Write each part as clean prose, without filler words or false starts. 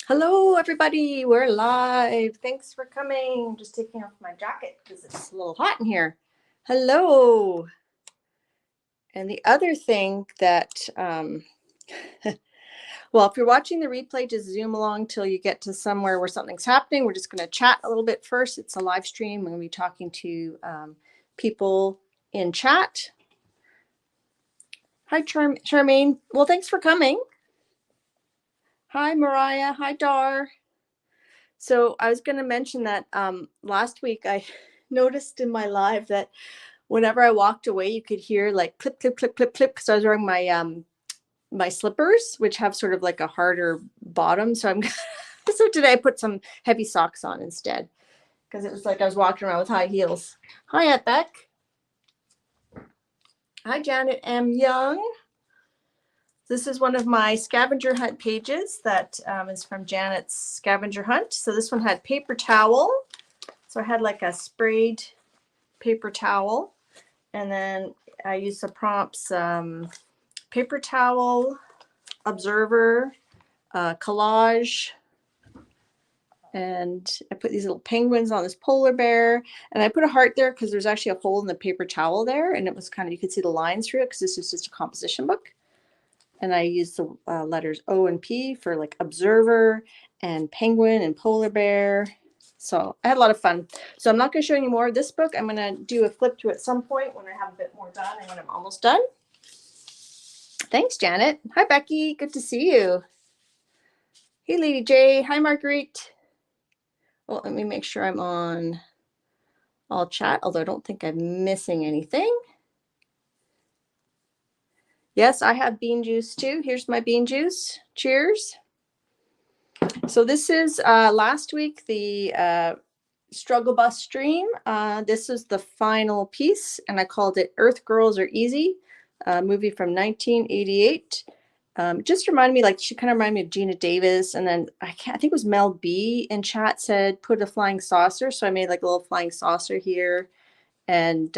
Hello, everybody. We're live. Thanks for coming. I'm just taking off my jacket because it's a little hot in here. Hello. And the other thing that, well, if you're watching the replay, just zoom along till you get to somewhere where something's happening. We're just going to chat a little bit first. It's a live stream. We're going to be talking to people in chat. Hi, Charmaine. Well, thanks for coming. Hi, Mariah. Hi, Dar. So I was going to mention that last week I noticed in my live that whenever I walked away, you could hear like clip, clip, clip, clip, clip, because I was wearing my my slippers, which have sort of like a harder bottom. So so today I put some heavy socks on instead because it was like I was walking around with high heels. Hi, Aunt Beck. Hi, Janet M. Young. This is one of my scavenger hunt pages that is from Janet's scavenger hunt. So this one had paper towel. So I had like a sprayed paper towel. And then I used the prompts, paper towel, observer, collage. And I put these little penguins on this polar bear. And I put a heart there because there's actually a hole in the paper towel there. And it was kind of, you could see the lines through it because this is just a composition book. And I used the letters O and P for like observer and penguin and polar bear. So I had a lot of fun. So I'm not going to show you any more of this book. I'm going to do a flip through at some point when I have a bit more done and when I'm almost done. Thanks, Janet. Hi, Becky. Good to see you. Hey, Lady J. Hi, Marguerite. Well, let me make sure I'm on all chat, although I don't think I'm missing anything. Yes, I have bean juice too. Here's my bean juice. Cheers. So this is last week, the Struggle Bus stream. This is the final piece, and I called it Earth Girls Are Easy, a movie from 1988. Just reminded me, like, she kind of reminded me of Gina Davis. And then I think it was Mel B in chat said, put a flying saucer. So I made like a little flying saucer here. And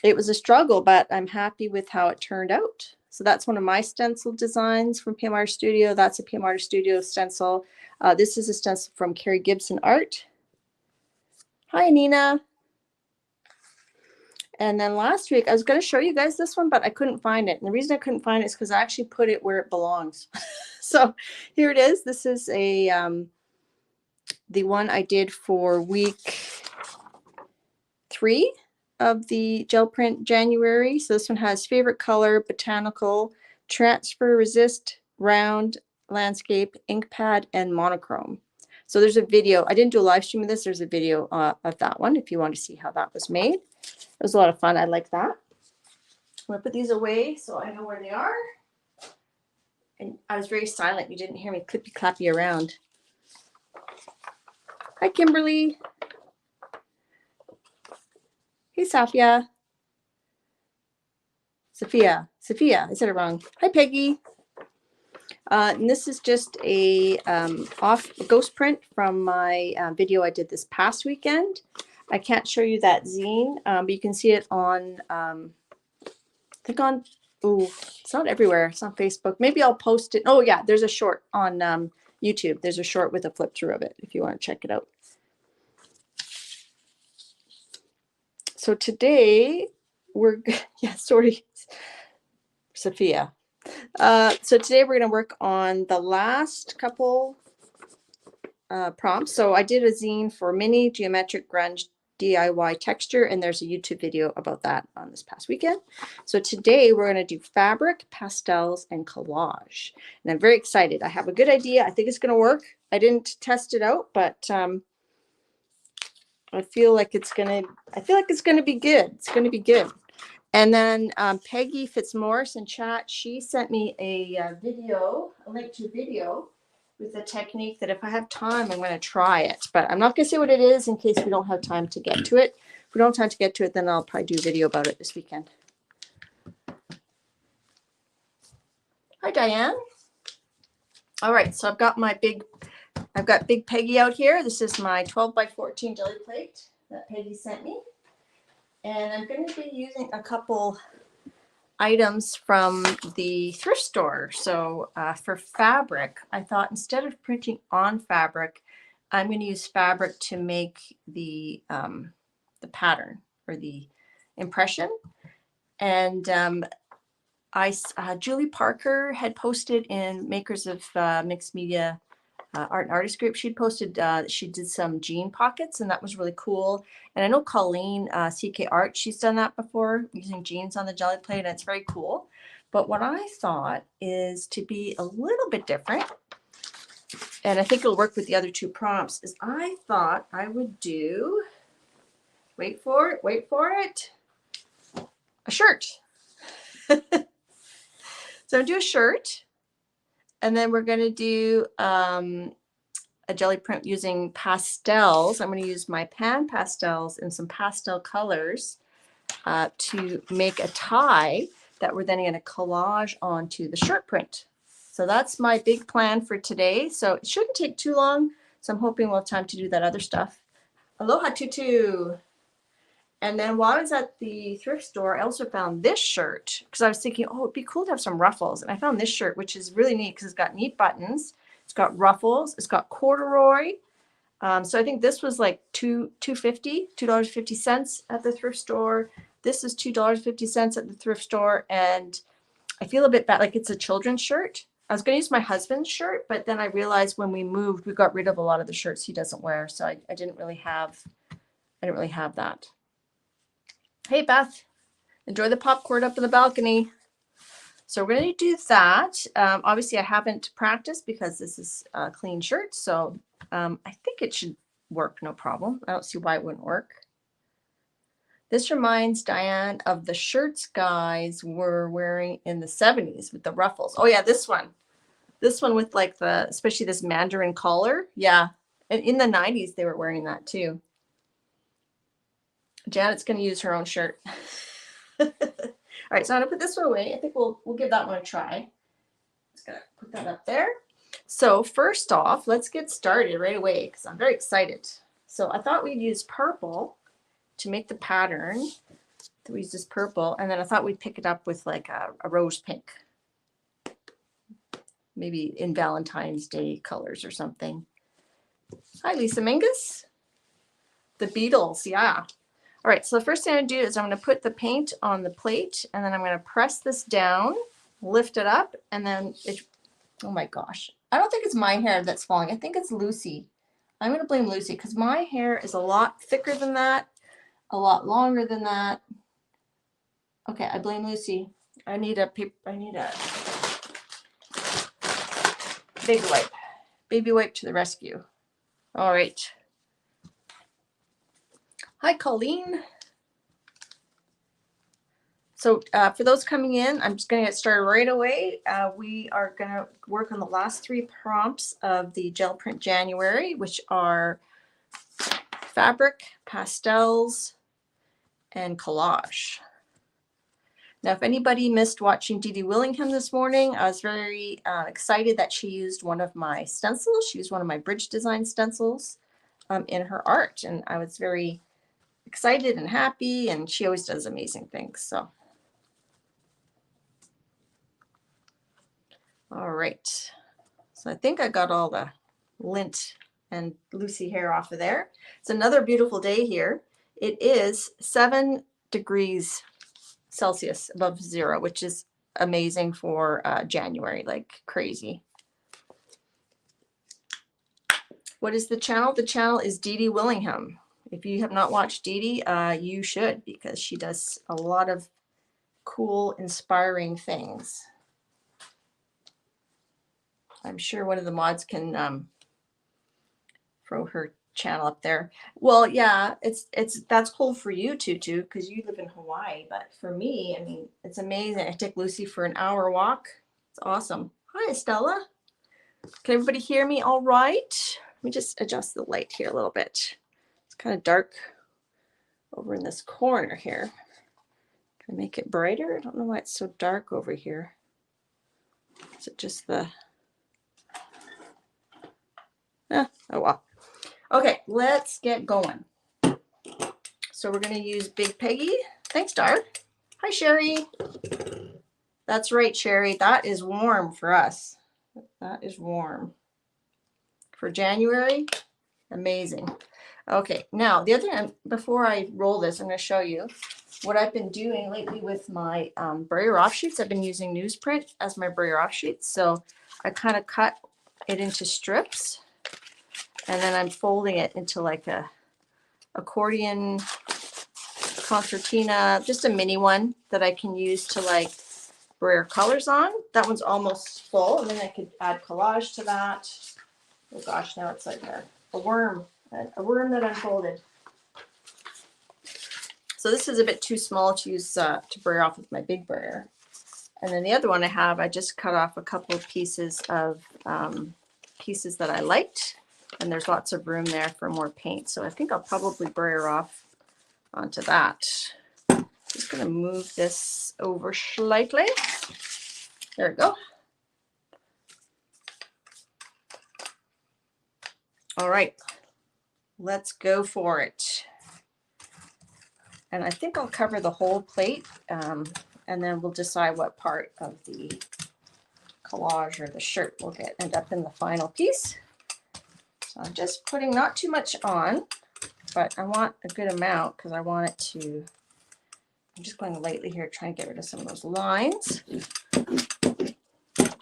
it was a struggle, but I'm happy with how it turned out. So that's one of my stencil designs from PMR Studio. That's a PMR Studio stencil. This is a stencil from Carrie Gibson Art. Hi, Nina. And then last week, I was going to show you guys this one, but I couldn't find it. And the reason I couldn't find it is because I actually put it where it belongs. So here it is. This is a the one I did for week 3 of the gel print January. So this one has favorite color, botanical, transfer resist, round, landscape, ink pad, and monochrome. So there's a video. I didn't do a live stream of this. There's a video of that one if you want to see how that was made. It was a lot of fun. I like that. I'm going to put these away so I know where they are. And I was very silent. You didn't hear me clippy clappy around. Hi, Kimberly. Hey, Sophia. Sophia. I said it wrong. Hi, Peggy. And this is just a off ghost print from my video I did this past weekend. I can't show you that zine, but you can see it on, I think on, oh, it's not everywhere. It's on Facebook. Maybe I'll post it. Oh, yeah, there's a short on YouTube. There's a short with a flip through of it if you want to check it out. So today we're, yeah, sorry, Sophia. So today we're going to work on the last couple prompts. So I did a zine for mini geometric grunge DIY texture, and there's a YouTube video about that on this past weekend. So today we're going to do fabric, pastels, and collage. And I'm very excited. I have a good idea. I think it's going to work. I didn't test it out, but I feel like it's going to be good. It's going to be good. And then Peggy Fitzmaurice in chat, she sent me a link to a video with a technique that if I have time, I'm going to try it. But I'm not going to say what it is in case we don't have time to get to it. If we don't have time to get to it, then I'll probably do a video about it this weekend. Hi, Diane. All right, so I've got Big Peggy out here. This is my 12 by 14 jelly plate that Peggy sent me. And I'm going to be using a couple items from the thrift store. So for fabric, I thought instead of printing on fabric, I'm going to use fabric to make the pattern or the impression. And Julie Parker had posted in Makers of Mixed Media Art and Artist Group. She'd posted she did some jean pockets, and that was really cool. And I know Colleen CK Art, she's done that before using jeans on the jelly plate, and it's very cool. But what I thought is to be a little bit different, and I think it'll work with the other two prompts, is I thought I would do, wait for it, a shirt. So I'm going to do a shirt, and then we're going to do a jelly print using pastels. I'm going to use my pan pastels and some pastel colors to make a tie that we're then going to collage onto the shirt print. So that's my big plan for today. So it shouldn't take too long. So I'm hoping we'll have time to do that other stuff. Aloha tutu. And then while I was at the thrift store, I also found this shirt because I was thinking, oh, it'd be cool to have some ruffles. And I found this shirt, which is really neat because it's got neat buttons. It's got ruffles. It's got corduroy. So I think this was like $2.50 at the thrift store. This is $2.50 at the thrift store. And I feel a bit bad, like it's a children's shirt. I was going to use my husband's shirt, but then I realized when we moved, we got rid of a lot of the shirts he doesn't wear. So I didn't really have that. Hey, Beth, enjoy the popcorn up in the balcony. So we're going to do that. Obviously, I haven't practiced because this is a clean shirt. So I think it should work, no problem. I don't see why it wouldn't work. This reminds Diane of the shirts guys were wearing in the 70s with the ruffles. Oh, yeah, this one. This one with like especially this mandarin collar. Yeah, and in the 90s, they were wearing that too. Janet's going to use her own shirt. All right, so I'm going to put this one away. I think we'll give that one a try. Just going to put that up there. So first off, let's get started right away because I'm very excited. So I thought we'd use purple to make the pattern. So we use this purple, and then I thought we'd pick it up with like a rose pink. Maybe in Valentine's Day colors or something. Hi, Lisa Mingus. The Beatles, yeah. All right, so the first thing I'm going to do is I'm going to put the paint on the plate, and then I'm going to press this down, lift it up, and then oh my gosh. I don't think it's my hair that's falling. I think it's Lucy. I'm going to blame Lucy because my hair is a lot thicker than that, a lot longer than that. Okay, I blame Lucy. I need a baby wipe. Baby wipe to the rescue. All right. Hi, Colleen. So for those coming in, I'm just going to get started right away. We are going to work on the last three prompts of the Gel Print January, which are fabric, pastels, and collage. Now, if anybody missed watching Dee Dee Willingham this morning, I was very excited that she used one of my stencils. She used one of my bridge design stencils in her art, and I was very excited and happy, and she always does amazing things. So, all right. So I think I got all the lint and Lucy hair off of there. It's another beautiful day here. It is 7 degrees Celsius above zero, which is amazing for January, like crazy. What is the channel? The channel is Dee Dee Willingham. If you have not watched Dee Dee, you should, because she does a lot of cool, inspiring things. I'm sure one of the mods can throw her channel up there. Well, yeah, that's cool for you, Tutu, because you live in Hawaii. But for me, I mean, it's amazing. I take Lucy for an hour walk. It's awesome. Hi, Estella. Can everybody hear me all right? Let me just adjust the light here a little bit. It's kind of dark over in this corner here. Can I make it brighter? I don't know why it's so dark over here. Is it just the... oh well. Okay, let's get going. So we're going to use Big Peggy. Thanks, Dar. Hi, Sherry. That's right, Sherry. That is warm for us. That is warm. For January, amazing. Okay, now the other thing, before I roll this, I'm going to show you what I've been doing lately with my brayer offshoots. I've been using newsprint as my brayer offshoots. So I kind of cut it into strips, and then I'm folding it into like a accordion concertina, just a mini one that I can use to like brayer colors on. That one's almost full, and then I could add collage to that. Oh gosh, now it's like a worm that unfolded. So this is a bit too small to use to brayer off with my big brayer. And then the other one I just cut off a couple of pieces of pieces that I liked, and there's lots of room there for more paint. So I think I'll probably brayer off onto that. Just gonna move this over slightly. There we go. All right, let's go for it. And I think I'll cover the whole plate, and then we'll decide what part of the collage or the shirt will end up in the final piece. So I'm just putting not too much on, but I want a good amount because I want it to, I'm just going lightly here, trying to get rid of some of those lines.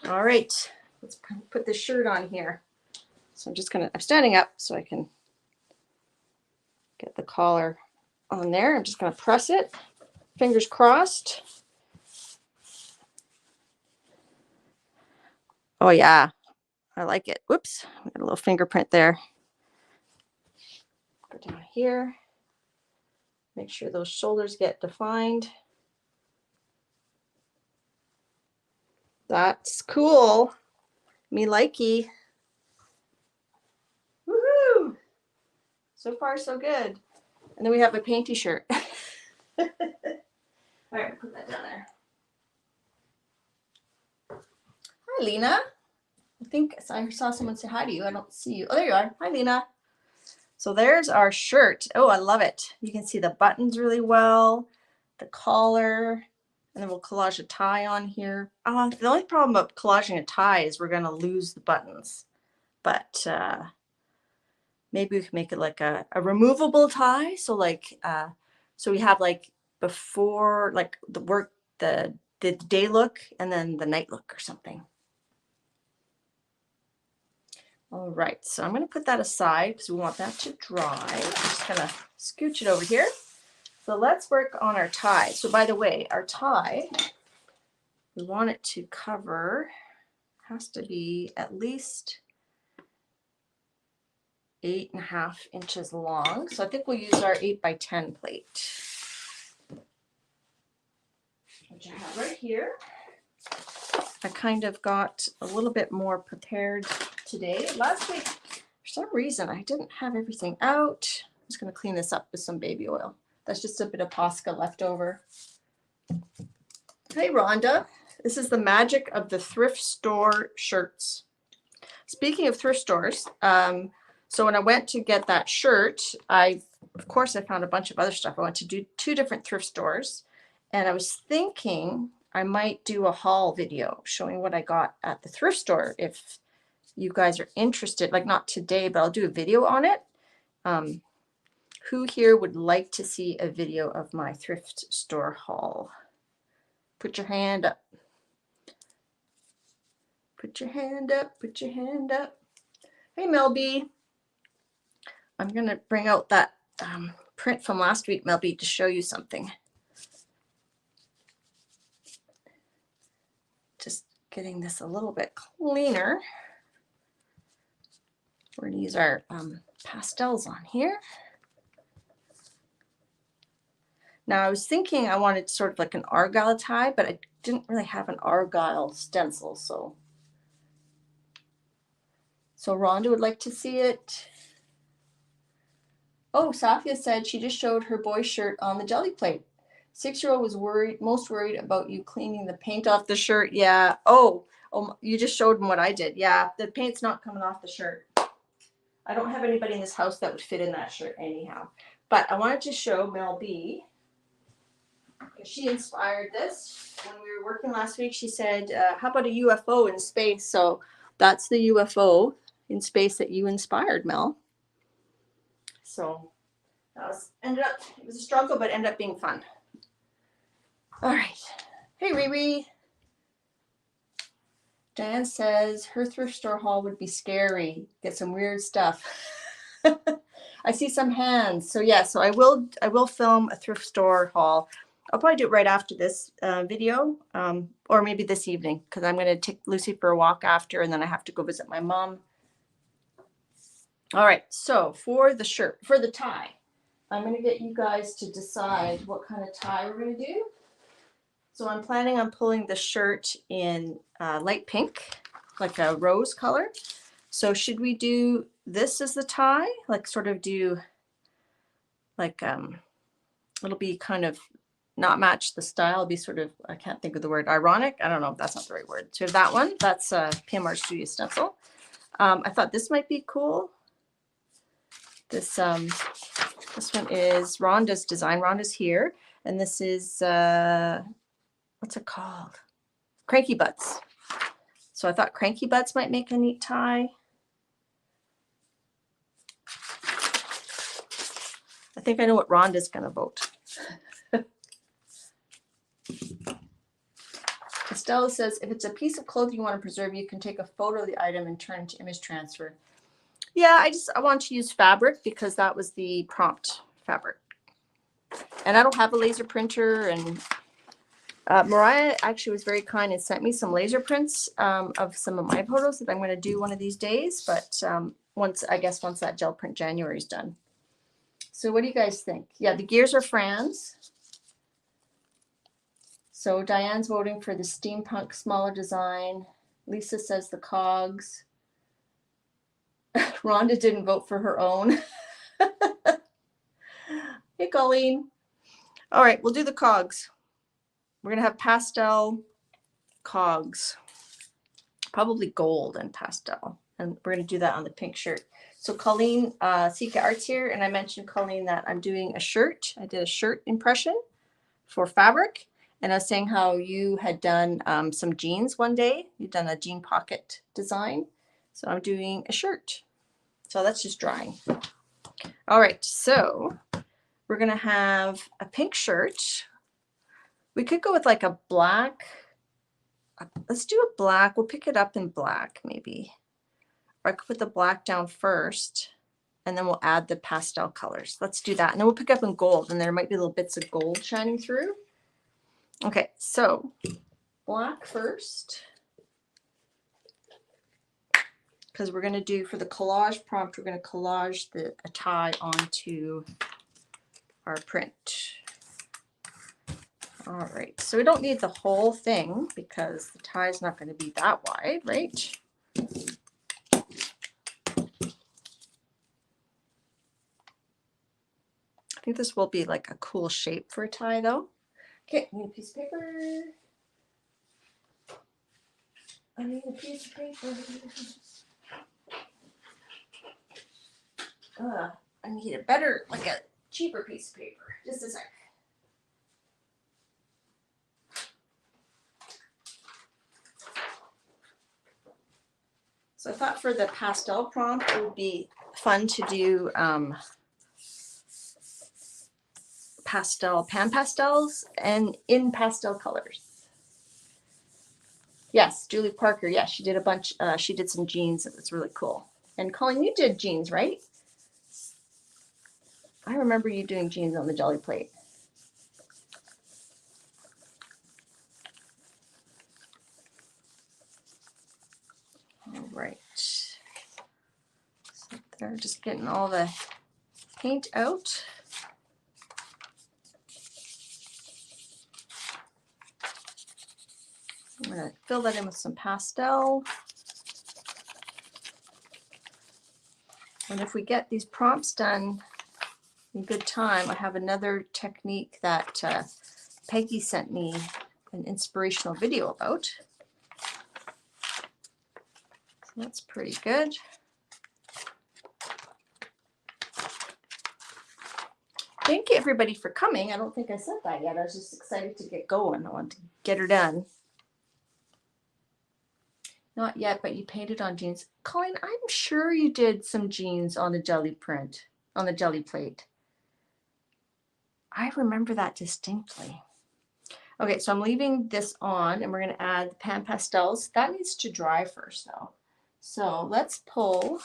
All right, let's put the shirt on here. So I'm standing up so I can get the collar on there. I'm just going to press it, fingers crossed. Oh yeah, I like it. Whoops, I got a little fingerprint there. Go down here, make sure those shoulders get defined. That's cool. Me likey. Woohoo! So far, so good. And then we have a painty shirt. All right, put that down there. Hi, Lena. I think I saw someone say hi to you. I don't see you. Oh, there you are. Hi, Lena. So there's our shirt. Oh, I love it. You can see the buttons really well, the collar, and then we'll collage a tie on here. The only problem about collaging a tie is we're going to lose the buttons. But maybe we can make it like a removable tie. So like, so we have like before, like the day look and then the night look or something. All right, so I'm going to put that aside because we want that to dry. I'm just going to scooch it over here. So let's work on our tie. So by the way, our tie, we want it to cover, has to be at least 8.5 inches long. So I think we'll use our 8x10 plate, which I have right here. I kind of got a little bit more prepared today. Last week, for some reason, I didn't have everything out. I'm just going to clean this up with some baby oil. That's just a bit of Posca left over. Hey, Rhonda. This is the magic of the thrift store shirts. Speaking of thrift stores, so when I went to get that shirt, of course, I found a bunch of other stuff. I went to do 2 different thrift stores, and I was thinking I might do a haul video showing what I got at the thrift store. If you guys are interested, like not today, but I'll do a video on it. Who here would like to see a video of my thrift store haul? Put your hand up. Put your hand up. Put your hand up. Hey, Mel B. I'm going to bring out that print from last week, Mel B, to show you something. Just getting this a little bit cleaner. We're going to use our pastels on here. Now I was thinking I wanted sort of like an argyle tie, but I didn't really have an argyle stencil. So Rhonda would like to see it. Oh, Safia said she just showed her boy shirt on the jelly plate. 6-year-old was most worried about you cleaning the paint off the shirt. Yeah. Oh, you just showed him what I did. Yeah, the paint's not coming off the shirt. I don't have anybody in this house that would fit in that shirt anyhow. But I wanted to show Mel B She inspired this when we were working last week. She said, how about a UFO in space? So that's the UFO in space that you inspired, Mel. So that was, it was a struggle, but ended up being fun. All right. Hey, Riri. Diane says her thrift store haul would be scary. Get some weird stuff. I see some hands. So yeah, so I will film a thrift store haul. I'll probably do it right after this video, or maybe this evening, because I'm going to take Lucy for a walk after, and then I have to go visit my mom. All right, so for the tie, I'm going to get you guys to decide what kind of tie we're going to do. So I'm planning on pulling the shirt in light pink, like a rose color. So should we do this as the tie? Like sort of do like, it'll be kind of not match the style. It'll be sort of, I can't think of the word, ironic. I don't know if that's not the right word. So that one, that's PMR Studio Stencil. I thought this might be cool. This one is Rhonda's design. Rhonda's here. And this is, what's it called? Cranky Butts. So I thought Cranky Butts might make a neat tie. I think I know what Rhonda's going to vote. Estella says, if it's a piece of clothing you want to preserve, you can take a photo of the item and turn it to image transfer. Yeah, I want to use fabric because that was the prompt fabric. And I don't have a laser printer. And Mariah actually was very kind and sent me some laser prints of some of my photos that I'm going to do one of these days. But once that gel print January is done. So what do you guys think? Yeah, the gears are Fran's. So Diane's voting for the steampunk smaller design. Lisa says the cogs. Rhonda didn't vote for her own. Hey, Colleen. All right, we'll do the cogs. We're going to have pastel cogs. Probably gold and pastel. And we're going to do that on the pink shirt. So Colleen, CK Arts here, and I mentioned, Colleen, that I'm doing a shirt. I did a shirt impression for fabric. And I was saying how you had done some jeans one day. You've done a jean pocket design. So I'm doing a shirt. So that's just drying. All right, so we're going to have a pink shirt. We could go with like a black. Let's do a black. We'll pick it up in black maybe. Or I could put the black down first, and then we'll add the pastel colors. Let's do that. And then we'll pick up in gold, and there might be little bits of gold shining through. Okay, so black first. Because we're going to do, for the collage prompt, we're going to collage a tie onto our print. All right, so we don't need the whole thing because the tie is not going to be that wide, right? I think this will be like a cool shape for a tie though. Okay, I need a piece of paper. I need a piece of paper. I need a better, like a cheaper piece of paper. Just a sec. So I thought for the pastel prompt, it would be fun to do pan pastels and in pastel colors. Yes, Julie Parker. Yeah, she did a bunch. She did some jeans. It was really cool. And Colleen, you did jeans, right? I remember you doing jeans on the Jelly Plate. All right. So they're just getting all the paint out. I'm going to fill that in with some pastel. And if we get these prompts done in good time, I have another technique that Peggy sent me an inspirational video about. So that's pretty good. Thank you everybody for coming. I don't think I said that yet. I was just excited to get going. I want to get her done. Not yet, but you painted on jeans. Colleen, I'm sure you did some jeans on the jelly print, on the jelly plate. I remember that distinctly. Okay, so I'm leaving this on and we're going to add the pan pastels. That needs to dry first though. So let's pull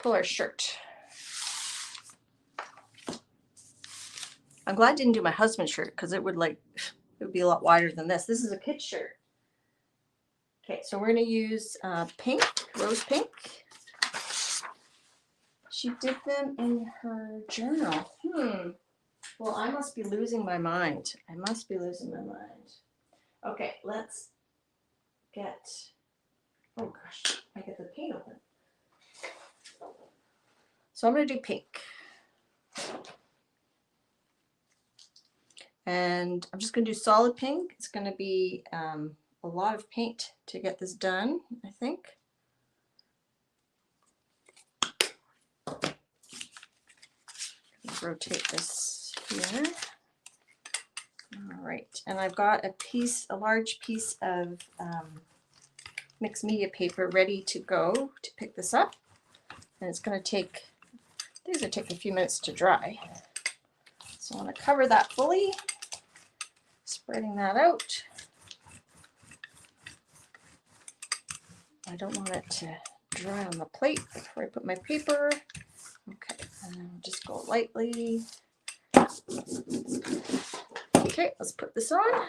our shirt. I'm glad I didn't do my husband's shirt because it would be a lot wider than this. This is a kid shirt. Okay, so we're going to use pink, rose pink. She did them in her journal. Well, I must be losing my mind. I must be losing my mind. Okay, let's get, oh gosh, I get the paint open. So I'm going to do pink. And I'm just going to do solid pink. It's going to be a lot of paint to get this done, I think. Let's rotate this here. All right, and I've got a large piece of mixed media paper ready to go to pick this up. And it's going to take, these will take a few minutes to dry. So I want to cover that fully, spreading that out. I don't want it to dry on the plate before I put my paper. Okay, and then just go lightly. Okay, let's put this on.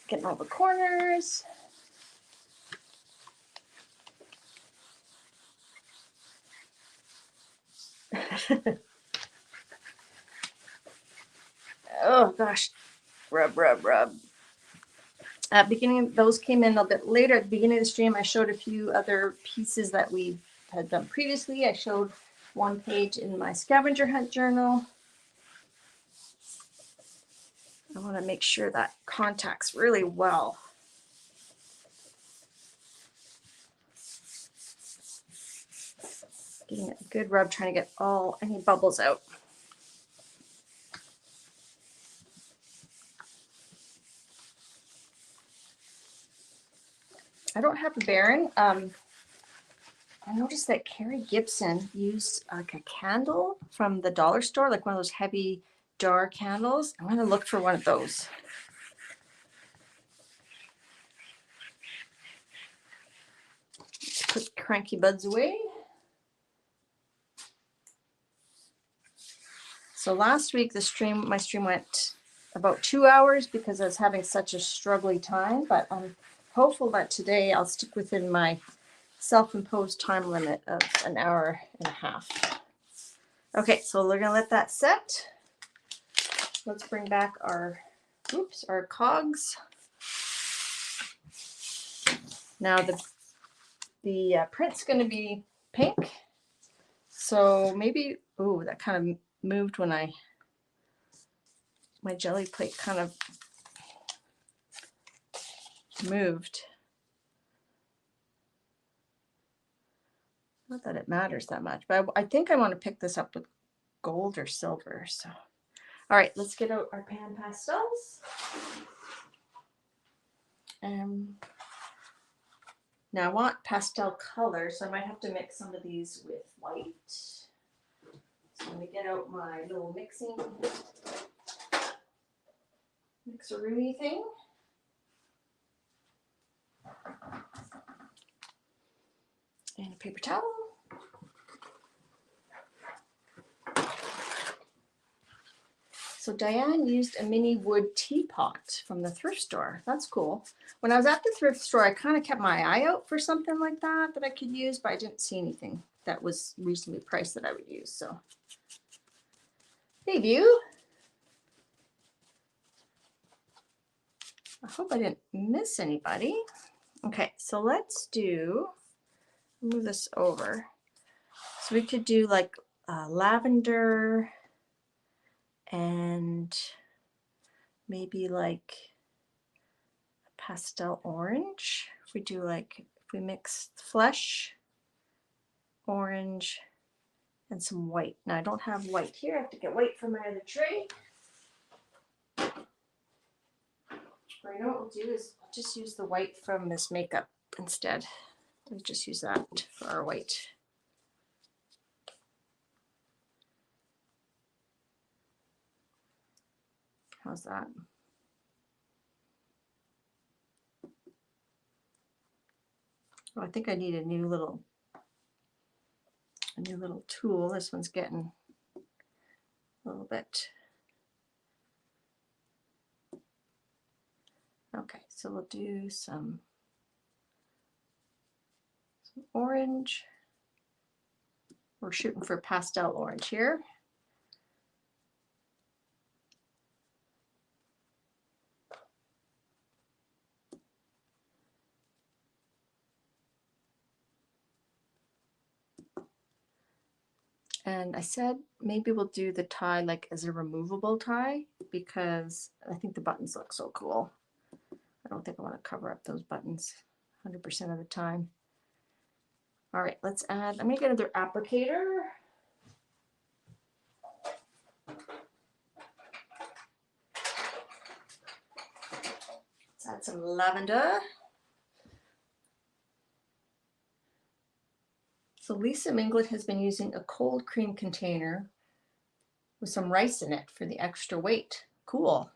Getting all the corners. Oh gosh, rub, rub, rub. At beginning, those came in a bit later. At the beginning of the stream, I showed a few other pieces that we had done previously. I showed one page in my scavenger hunt journal. I want to make sure that contacts really well. Getting a good rub, trying to get any bubbles out. I don't have a Baron. I noticed that Carrie Gibson used like a candle from the dollar store, like one of those heavy jar candles. I'm going to look for one of those. Let's put cranky buds away. So last week my stream went about 2 hours because I was having such a struggling time, but I'm hopeful that today I'll stick within my self-imposed time limit of 1.5 hours. Okay, so we're gonna let that set. Let's bring back our cogs. Now the print's gonna be pink. So maybe, oh, that kind of moved when my jelly plate kind of moved. Not that it matters that much, but I think I want to pick this up with gold or silver. So, all right, let's get out our pan pastels. Now I want pastel color, so I might have to mix some of these with white. So I'm going to get out my little mixeroonie thing. And a paper towel. So Diane used a mini wood teapot from the thrift store. That's cool. When I was at the thrift store, I kind of kept my eye out for something like that I could use, but I didn't see anything that was reasonably priced that I would use. So, hey, View. I hope I didn't miss anybody. Okay, so let's move this over. So we could do like lavender and maybe like a pastel orange. If we do like, if we mix flesh, orange, and some white. Now I don't have white here. I have to get white from my other tray. Or you know what we'll do is I'll just use the white from this makeup instead. We'll just use that for our white. How's that? Oh, I think I need a new little tool. This one's getting a little bit. Okay, so we'll do some orange. We're shooting for pastel orange here. And I said maybe we'll do the tie like as a removable tie because I think the buttons look so cool. I don't think I want to cover up those buttons 100% of the time. All right, let's add, I'm going to get another applicator. Let's add some lavender. So Lisa Minglet has been using a cold cream container with some rice in it for the extra weight. Cool.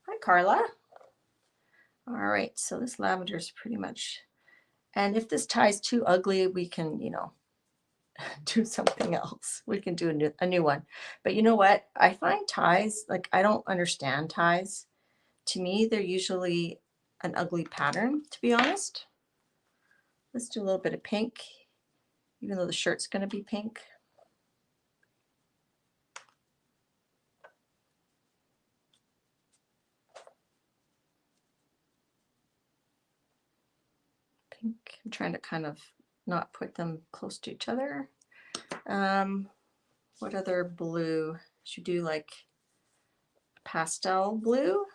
Hi, Carla. All right, so this lavender is pretty much, and if this tie is too ugly, we can, you know, do something else. We can do a new one. But you know what? I find ties, like I don't understand ties. To me, they're usually an ugly pattern, to be honest. Let's do a little bit of pink, even though the shirt's going to be pink. Pink. I'm trying to kind of not put them close to each other. What other blue? Should do like pastel blue.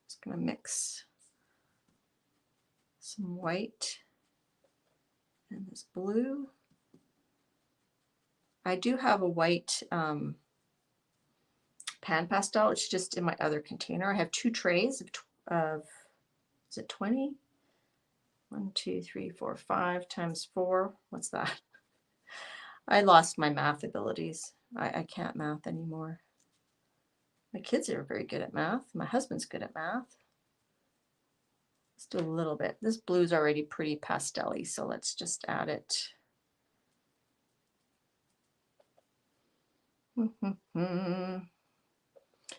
Just going to mix some white and this blue. I do have a white pan pastel. It's just in my other container. I have 2 trays of is it 20? 1, 2, 3, 4, 5 times 4. What's that? I lost my math abilities. I can't math anymore. My kids are very good at math. My husband's good at math. Let's do a little bit. This blue's already pretty pastel-y, so let's just add it.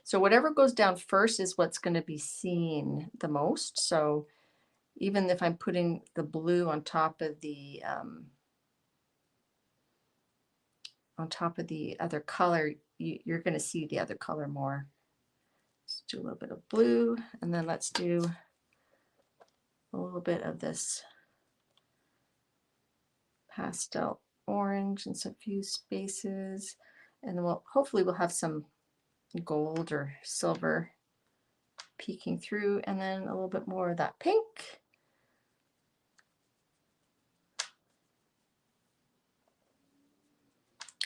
So whatever goes down first is what's going to be seen the most. So even if I'm putting the blue on top of the other color, you're going to see the other color more. Let's do a little bit of blue, and then let's do a little bit of this pastel orange in some few spaces, and then hopefully we'll have some gold or silver peeking through, and then a little bit more of that pink.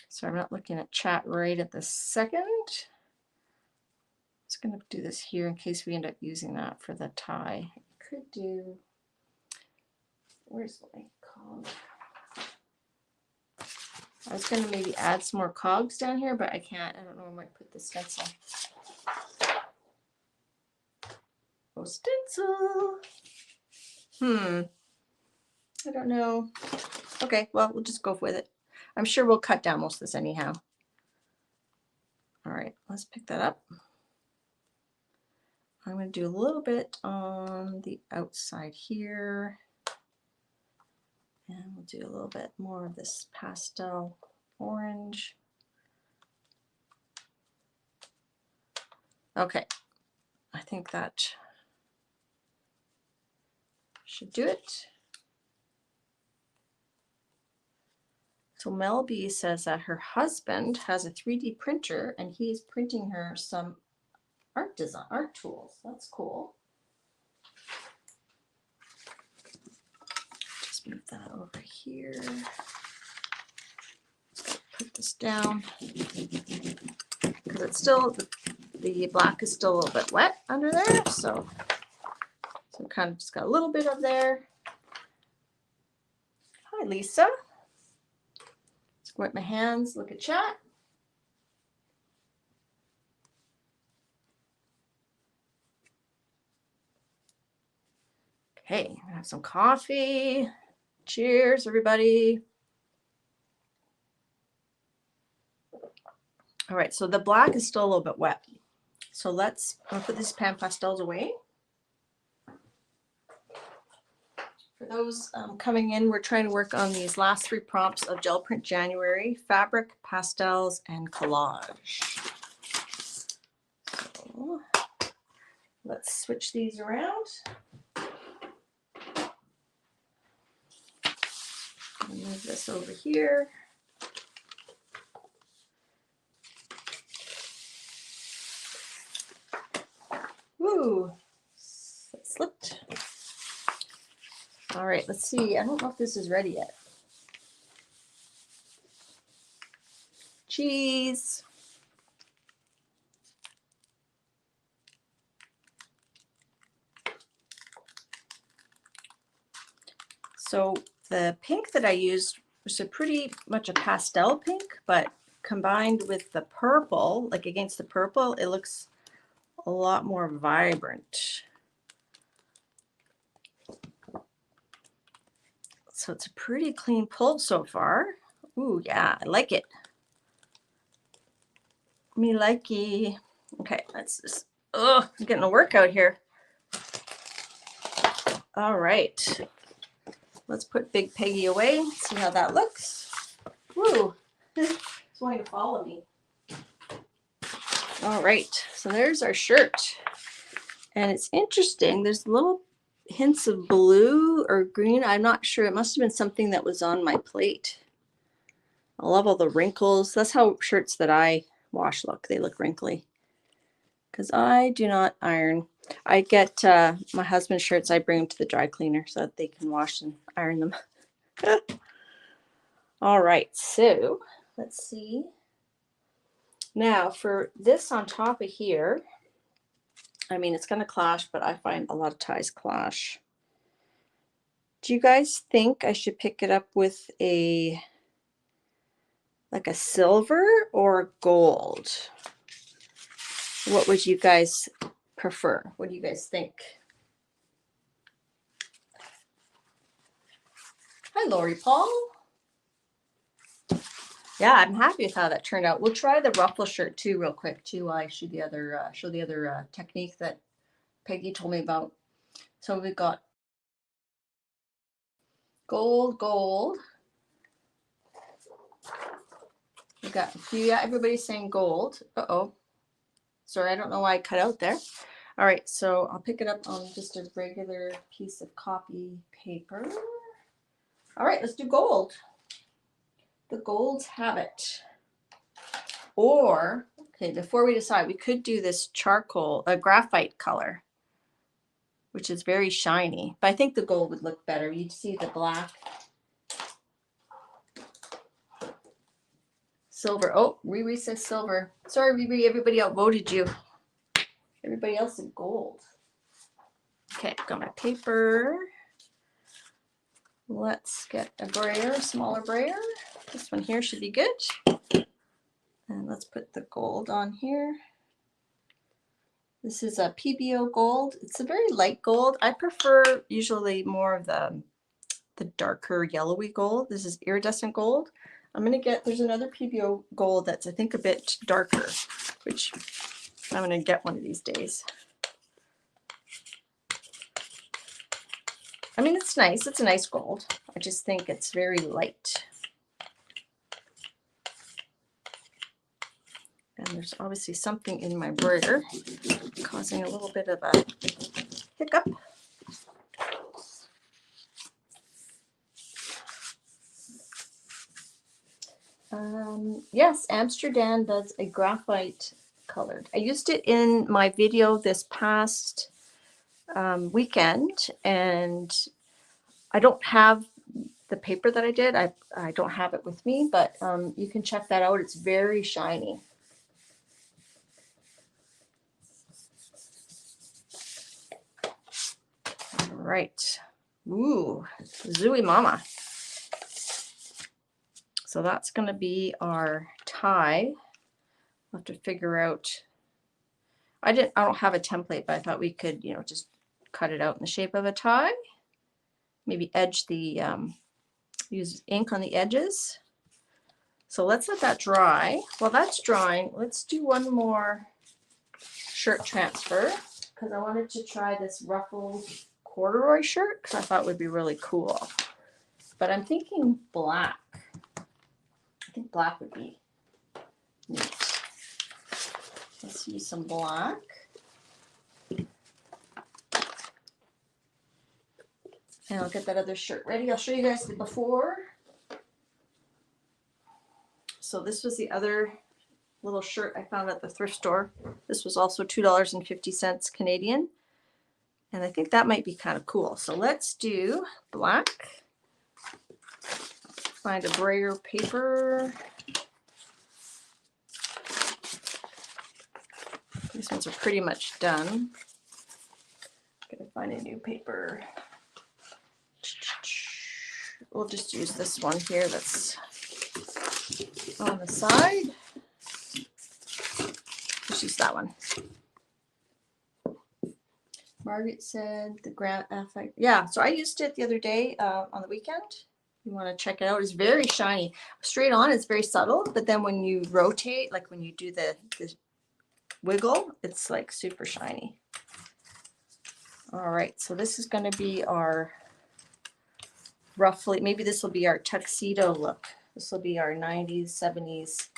So I'm not looking at chat right at this second. I'm just going to do this here in case we end up using that for the tie. I could do, where's my cog? I was going to maybe add some more cogs down here, but I can't. I don't know where I might put the stencil. Oh, stencil. I don't know. Okay, well, we'll just go with it. I'm sure we'll cut down most of this anyhow. All right, let's pick that up. I'm going to do a little bit on the outside here. And we'll do a little bit more of this pastel orange. Okay, I think that should do it. So Mel B says that her husband has a 3D printer and he's printing her some art tools. That's cool. Just move that over here. Put this down because it's still, the black is still a little bit wet under there. So kind of just got a little bit of there. Hi, Lisa. Squirt my hands, look at chat. Okay, I'm gonna have some coffee. Cheers, everybody. All right, so the black is still a little bit wet. So I'm gonna put these pan pastels away. For those coming in, we're trying to work on these last 3 prompts of Gel Print January: fabric, pastels, and collage. So let's switch these around. Move this over here. Woo, it slipped. All right, let's see. I don't know if this is ready yet. Cheese. So the pink that I used was pretty much a pastel pink, but combined with the purple, like against the purple, it looks a lot more vibrant. So it's a pretty clean pull so far. Ooh, yeah, I like it. Me likey. Okay, let's just, I'm getting a workout here. All right. Let's put Big Peggy away, see how that looks. Woo, it's wanting to follow me. All right, so there's our shirt. And it's interesting, there's little hints of blue or green. I'm not sure, it must have been something that was on my plate. I love all the wrinkles. That's how shirts that I wash look. They look wrinkly. Because I do not iron. I get my husband's shirts, I bring them to the dry cleaner so that they can wash and iron them. All right, so let's see. Now for this on top of here, I mean, it's going to clash, but I find a lot of ties clash. Do you guys think I should pick it up with like a silver or gold? What would you guys prefer? What do you guys think? Hi, Lori Paul. Yeah, I'm happy with how that turned out. We'll try the ruffle shirt too real quick too. I show the other technique that Peggy told me about. So we've got gold. We've got a few, yeah, everybody's saying gold. Uh-oh. Sorry, I don't know why I cut out there. All right, so I'll pick it up on just a regular piece of copy paper. All right, let's do gold. The golds have it. Or, okay, before we decide, we could do this charcoal, a graphite color, which is very shiny. But I think the gold would look better. You'd see the black. Silver. Oh, Riri says silver. Sorry, Riri, everybody outvoted you. Everybody else in gold. Okay, got my paper. Let's get a brayer, a smaller brayer. This one here should be good. And let's put the gold on here. This is a PBO gold. It's a very light gold. I prefer usually more of the darker yellowy gold. This is iridescent gold. I'm going to get, there's another PBO gold that's I think a bit darker, which I'm going to get one of these days. I mean, it's nice. It's a nice gold. I just think it's very light. And there's obviously something in my brayer causing a little bit of a hiccup. Yes, Amsterdam does a graphite colored. I used it in my video this past weekend, and I don't have the paper that I did. I don't have it with me, but you can check that out. It's very shiny. All right. Ooh, Zooey Mama. So that's going to be our tie. I'll have to figure out. I don't have a template, but I thought we could, you know, just cut it out in the shape of a tie. Maybe edge the, use ink on the edges. So let's let that dry. While that's drying, let's do one more shirt transfer because I wanted to try this ruffled corduroy shirt because I thought it would be really cool. But I'm thinking black. I think black would be neat. Let's use some black. And I'll get that other shirt ready. I'll show you guys the before. So this was the other little shirt I found at the thrift store. This was also $2.50 Canadian. And I think that might be kind of cool. So let's do black. Find a brayer paper. These ones are pretty much done. Gotta find a new paper. We'll just use this one here that's on the side. Let's use that one. Margaret said the grant effect. Yeah, so I used it the other day on the weekend. You want to check it out. It's very shiny. Straight on, it's very subtle, but then when you rotate, like when you do the wiggle, it's like super shiny. All right, so this is going to be our roughly, maybe this will be our tuxedo look. This will be our 90s, 70s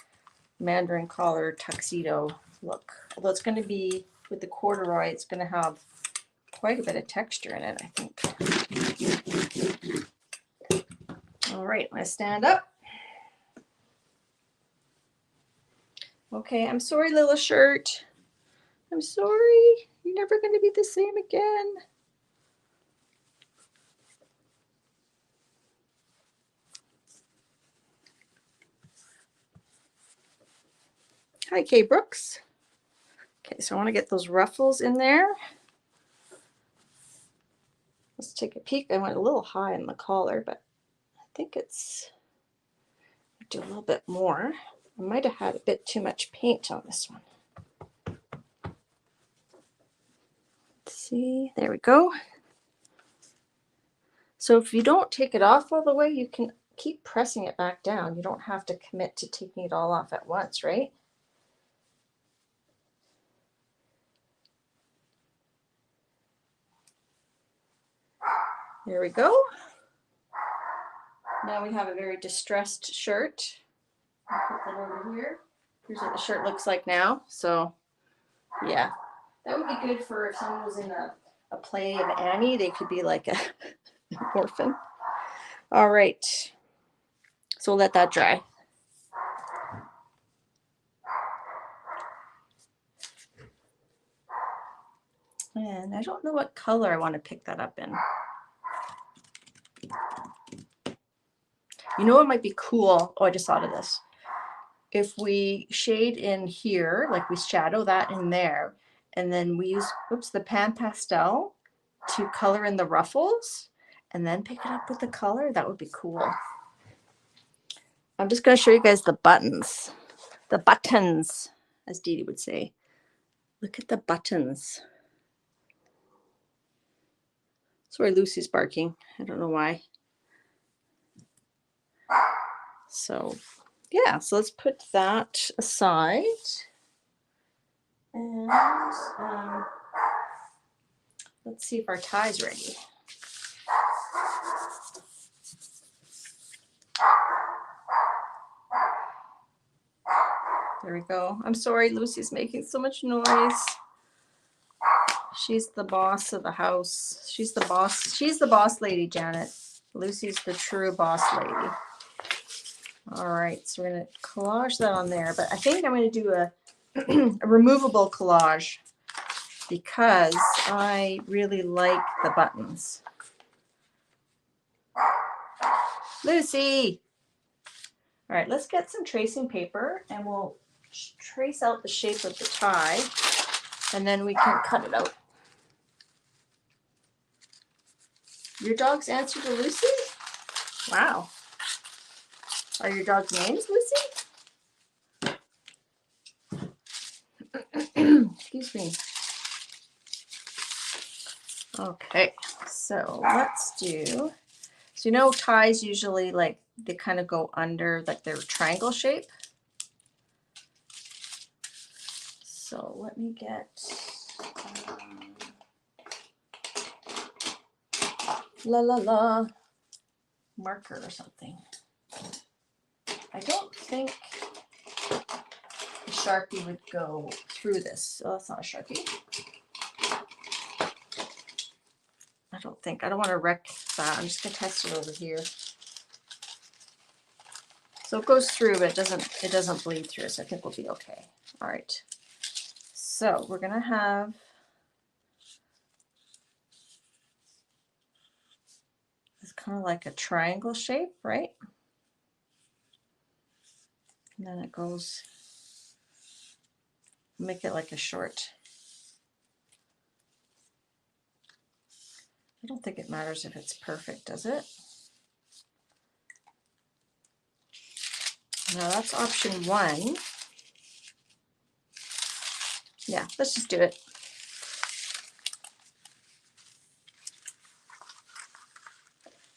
Mandarin collar tuxedo look. Although it's going to be with the corduroy, it's going to have quite a bit of texture in it, I think. All right, I'm going to stand up. Okay, I'm sorry, little shirt. I'm sorry. You're never going to be the same again. Hi, Kay Brooks. Okay, so I want to get those ruffles in there. Let's take a peek. I went a little high on the collar, but I think it's, do a little bit more. I might have had a bit too much paint on this one. Let's see, there we go. So if you don't take it off all the way, you can keep pressing it back down. You don't have to commit to taking it all off at once, right? There we go. Now we have a very distressed shirt. I'll put that over here. Here's what the shirt looks like now. So yeah, that would be good for if someone was in a play of Annie. They could be like an orphan. All right. So we'll let that dry. And I don't know what color I want to pick that up in. You know what might be cool? Oh, I just thought of this. If we shade in here, like we shadow that in there, and then we use, oops, the pan pastel to color in the ruffles, and then pick it up with the color, that would be cool. I'm just going to show you guys the buttons. The buttons, as Dee Dee would say. Look at the buttons. Sorry, Lucy's barking. I don't know why. So, yeah, so let's put that aside. And let's see if our tie's ready. There we go. I'm sorry, Lucy's making so much noise. She's the boss of the house. She's the boss. She's the boss lady, Janet. Lucy's the true boss lady. All right, so we're going to collage that on there, but I think I'm going to do a, a removable collage because I really like the buttons. Lucy! All right, let's get some tracing paper and we'll trace out the shape of the tie and then we can cut it out. Your dog's answer to Lucy? Wow. Are your dog's names Lucy? Excuse me. Okay, so let's do, so you know ties usually like they kind of go under, like they're triangle shape. So let me get marker or something. I don't think a Sharpie would go through this. Oh, that's not a Sharpie. I don't think, I don't want to wreck that. I'm just going to test it over here. So it goes through, but it doesn't bleed through, so I think we'll be okay. All right. So we're going to have it's kind of like a triangle shape, right? And then it goes, make it like a short. I don't think it matters if it's perfect, does it? Now that's option 1. Yeah, let's just do it.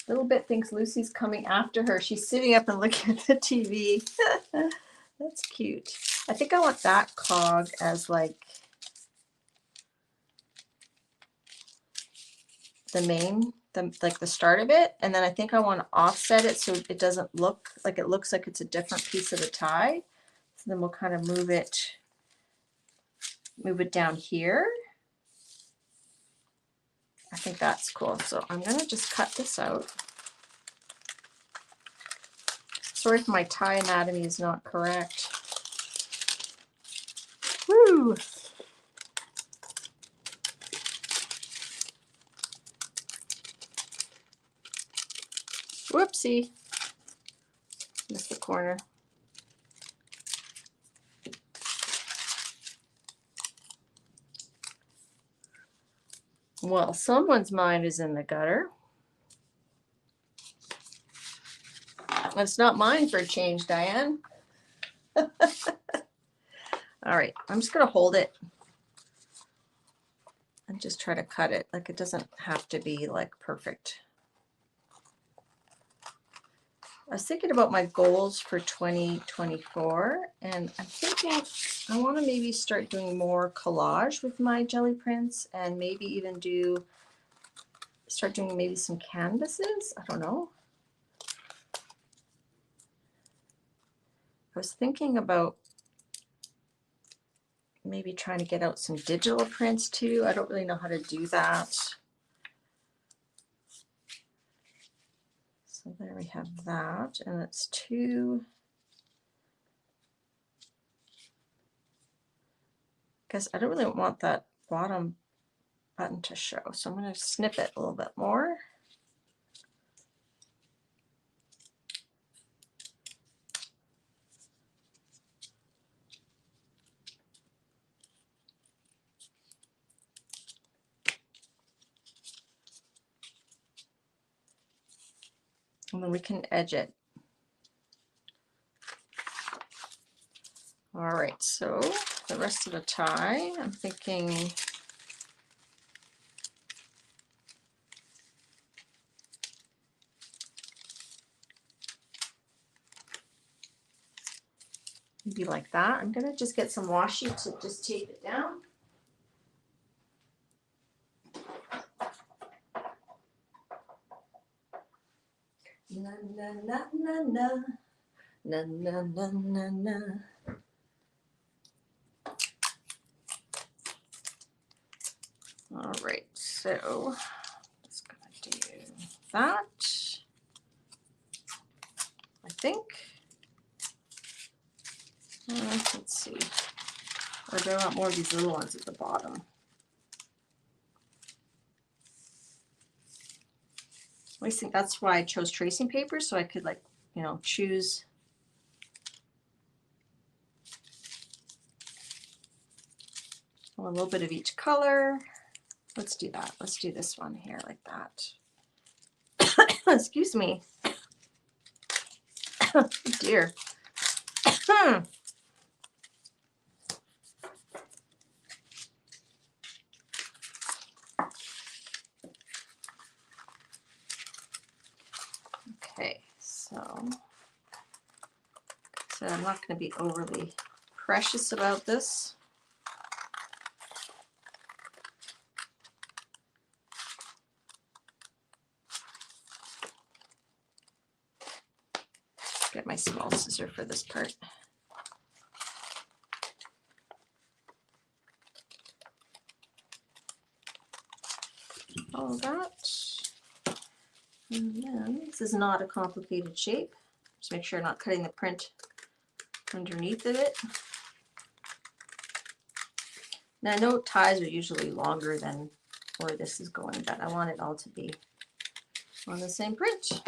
Little Bit thinks Lucy's coming after her. She's sitting up and looking at the TV. That's cute. I think I want that cog as like the main, like the start of it. And then I think I want to offset it so it doesn't look like it looks like it's a different piece of the tie. So then we'll kind of move it down here. I think that's cool. So I'm going to just cut this out. Sorry if my tie anatomy is not correct. Woo! Whoopsie. Missed the corner. Well, someone's mind is in the gutter. It's not mine for a change, Diane. All right, I'm just going to hold it and just try to cut it. Like it doesn't have to be like perfect. I was thinking about my goals for 2024, and I'm thinking I want to maybe start doing more collage with my jelly prints and maybe even start doing maybe some canvases. I don't know. I was thinking about maybe trying to get out some digital prints too. I don't really know how to do that. So there we have that, and it's 2. Because I don't really want that bottom button to show, so I'm going to snip it a little bit more. And then we can edge it. All right, so the rest of the tie, I'm thinking maybe like that. I'm going to just get some washi to just tape it down. Na na na na na na na na na na. All right, so just gonna do that. I think Let's see. Or do I want more of these little ones at the bottom? I think that's why I chose tracing paper, so I could, like, you know, choose. A little bit of each color. Let's do that. Let's do this one here like that. Excuse me. Oh, dear. Okay, so I'm not going to be overly precious about this. Get my small scissor for this part. All that. And then this is not a complicated shape. Just make sure I'm not cutting the print underneath of it. Now I know ties are usually longer than where this is going, but I want it all to be on the same print.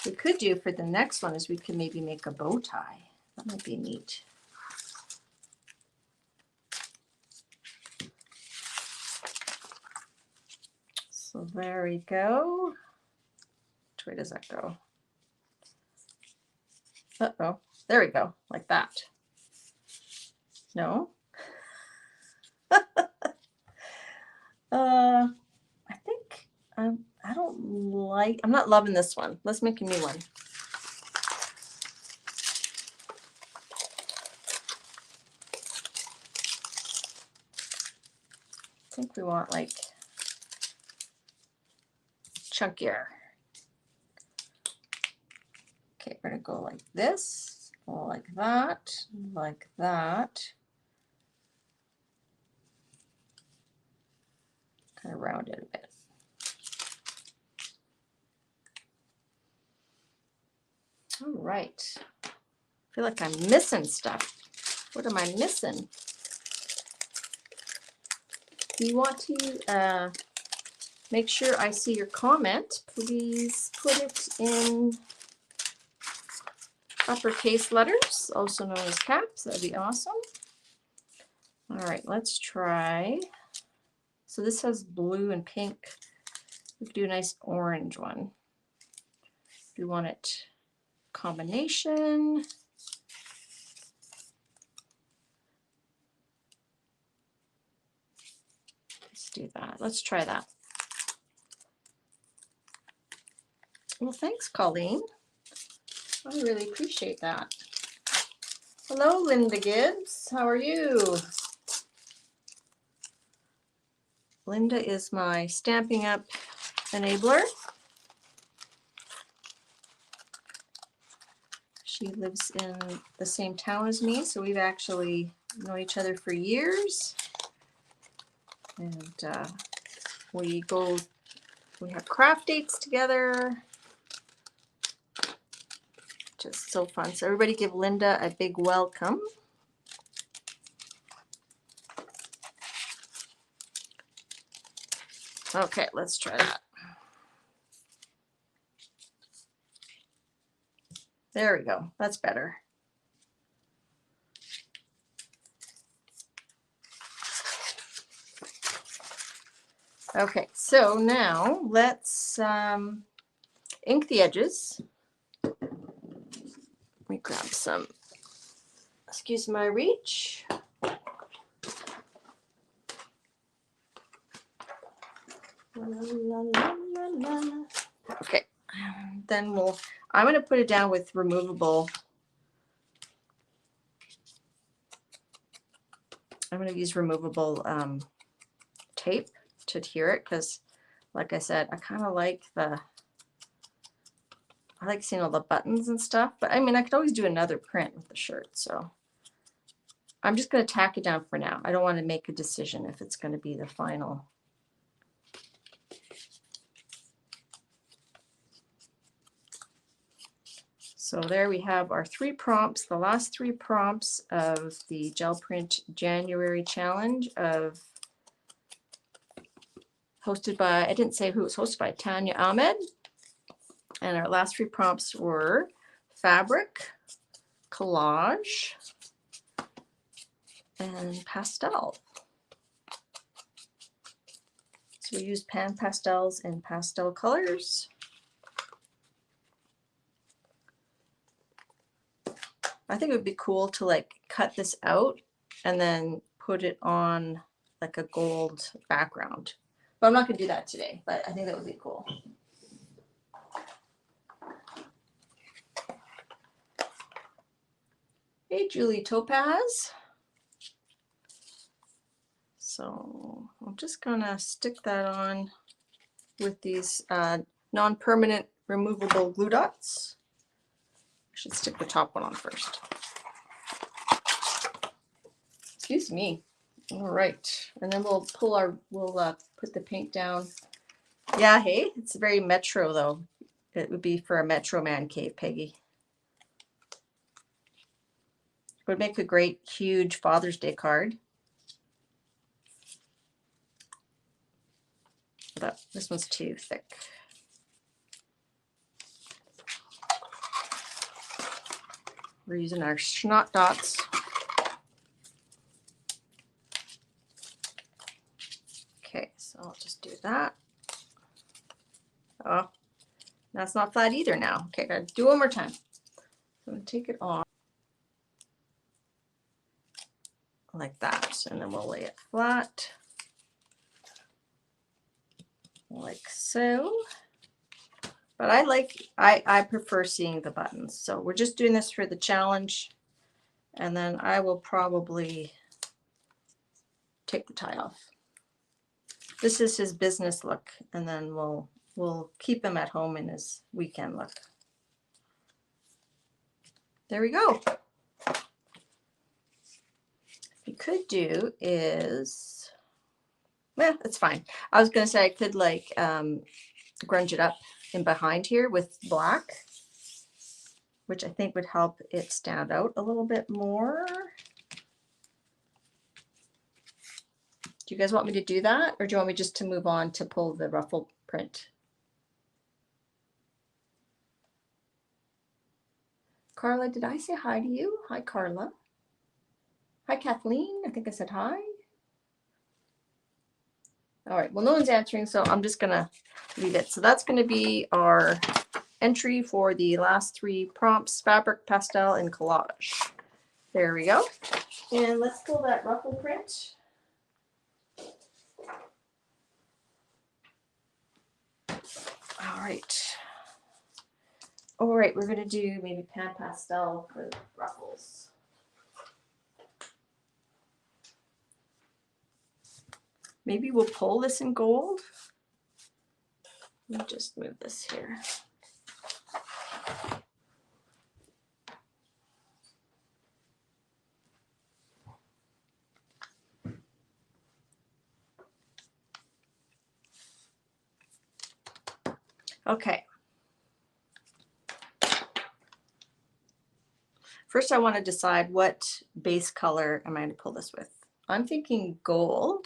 What we could do for the next one is we could maybe make a bow tie. That might be neat. So there we go. Which way does that go? Uh-oh, there we go, like that. No? I think I'm not loving this one. Let's make a new one. I think we want like chunkier. Okay, we're gonna go like this, like that, like that. Kind of round it a bit. All right. I feel like I'm missing stuff. What am I missing? If you want to make sure I see your comment, please put it in uppercase letters, also known as caps. That'd be awesome. All right, let's try. So this has blue and pink. We could do a nice orange one. If you want it combination. Let's do that. Let's try that. Well, thanks, Colleen. I really appreciate that. Hello, Linda Gibbs. How are you? Linda is my Stampin' Up! Enabler. She lives in the same town as me, so we've actually known each other for years. And we have craft dates together. Just so fun. So everybody give Linda a big welcome. Okay, let's try that. There we go. That's better. Okay, so now let's ink the edges. Let me grab some, excuse my reach. Okay, then I'm going to put it down with removable. I'm going to use removable tape to adhere it because, like I said, I kind of like I like seeing all the buttons and stuff, but I mean, I could always do another print with the shirt, so I'm just going to tack it down for now. I don't want to make a decision if it's going to be the final. So there we have our 3 prompts, the last 3 prompts of the Gel Print January challenge hosted by, I didn't say who it was hosted by, Tanya Ahmed. And our last 3 prompts were fabric, collage, and pastel. So we used pan pastels and pastel colors. I think it would be cool to like cut this out and then put it on like a gold background. But I'm not going to do that today, but I think that would be cool. Hey, Julie Topaz. So I'm just going to stick that on with these non-permanent removable glue dots. I should stick the top one on first. Excuse me. All right, and then we'll put the paint down. Yeah, hey, it's very metro though. It would be for a Metro Man cave, Peggy. It would make a great, huge Father's Day card. But this one's too thick. We're using our Schnott dots. Okay, so I'll just do that. Oh, that's not flat either now. Okay, gotta do it one more time. So I'm gonna take it off like that, and then we'll lay it flat like so. But I prefer seeing the buttons. So we're just doing this for the challenge, and then I will probably take the tie off. This is his business look, and then we'll keep him at home in his weekend look. There we go. What we could do is, well, it's fine. I was gonna say I could like grunge it up in behind here with black, which I think would help it stand out a little bit more. Do you guys want me to do that, or do you want me just to move on to pull the ruffle print? Carla, did I say hi to you? Hi, Carla. Hi, Kathleen. I think I said hi. All right, well, no one's answering, so I'm just gonna leave it. So that's gonna be our entry for the last 3 prompts, fabric, pastel, and collage. There we go. And let's pull that ruffle print. All right. All right, we're gonna do maybe pan pastel for the ruffles. Maybe we'll pull this in gold. Let me just move this here. Okay. First, I want to decide what base color am I going to pull this with. I'm thinking gold.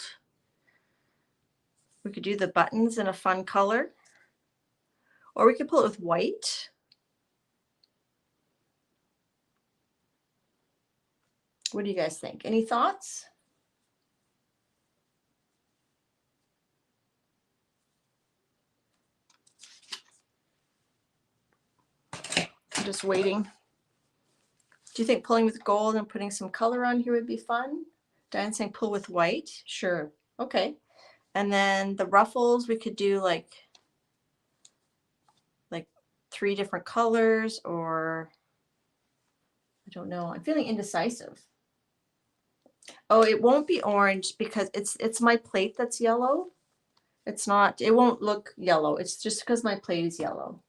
We could do the buttons in a fun color, or we could pull it with white. What do you guys think? Any thoughts? I'm just waiting. Do you think pulling with gold and putting some color on here would be fun? Diane's saying pull with white. Sure. Okay. And then the ruffles, we could do like 3 different colors, or I don't know. I'm feeling indecisive. Oh, it won't be orange because it's my plate that's yellow. It's not, it won't look yellow. It's just because my plate is yellow.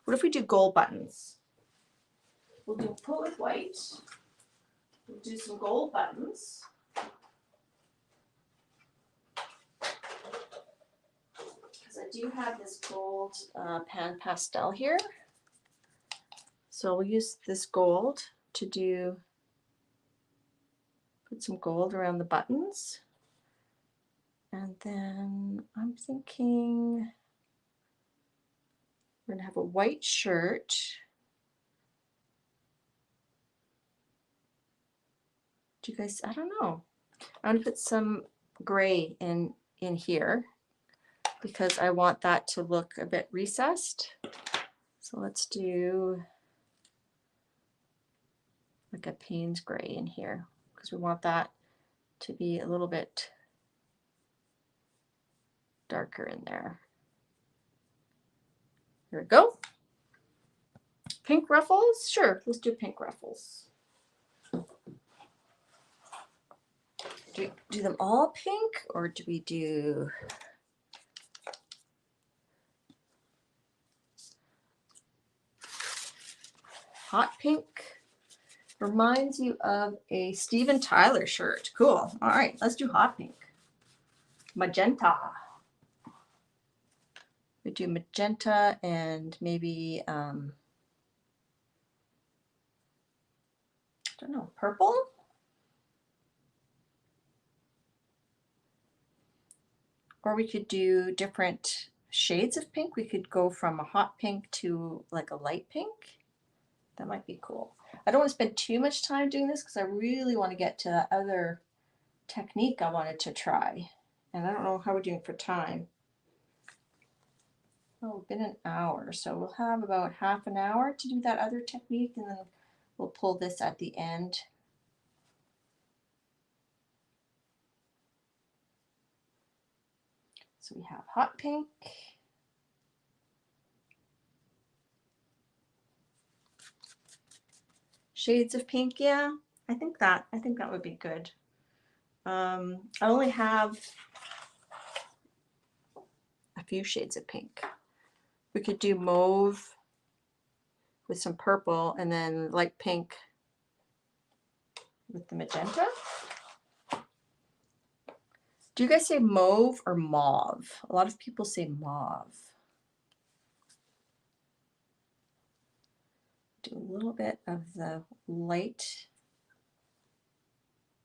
What if we do gold buttons? We'll do pull with white. We'll do some gold buttons. Because I I do have this gold pan pastel here. So we'll use this gold to put some gold around the buttons. And then I'm thinking we're going to have a white shirt. Do you guys, I don't know. I'm going to put some gray in here because I want that to look a bit recessed. So let's do like a Payne's gray in here because we want that to be a little bit darker in there. Here we go. Pink ruffles? Sure, let's do pink ruffles. Do we do them all pink or do we do hot pink? Reminds you of a Steven Tyler shirt. Cool. All right, let's do hot pink. Magenta. We do magenta and maybe, I don't know, purple? Or we could do different shades of pink. We could go from a hot pink to like a light pink. That might be cool. I don't want to spend too much time doing this because I really want to get to that other technique I wanted to try. And I don't know how we're doing for time. Oh, it's been an hour, so we'll have about half an hour to do that other technique, and then we'll pull this at the end. So we have hot pink. Shades of pink, yeah. I think that would be good. I only have a few shades of pink. We could do mauve with some purple and then light pink with the magenta. Do you guys say mauve or mauve? A lot of people say mauve. Do a little bit of the light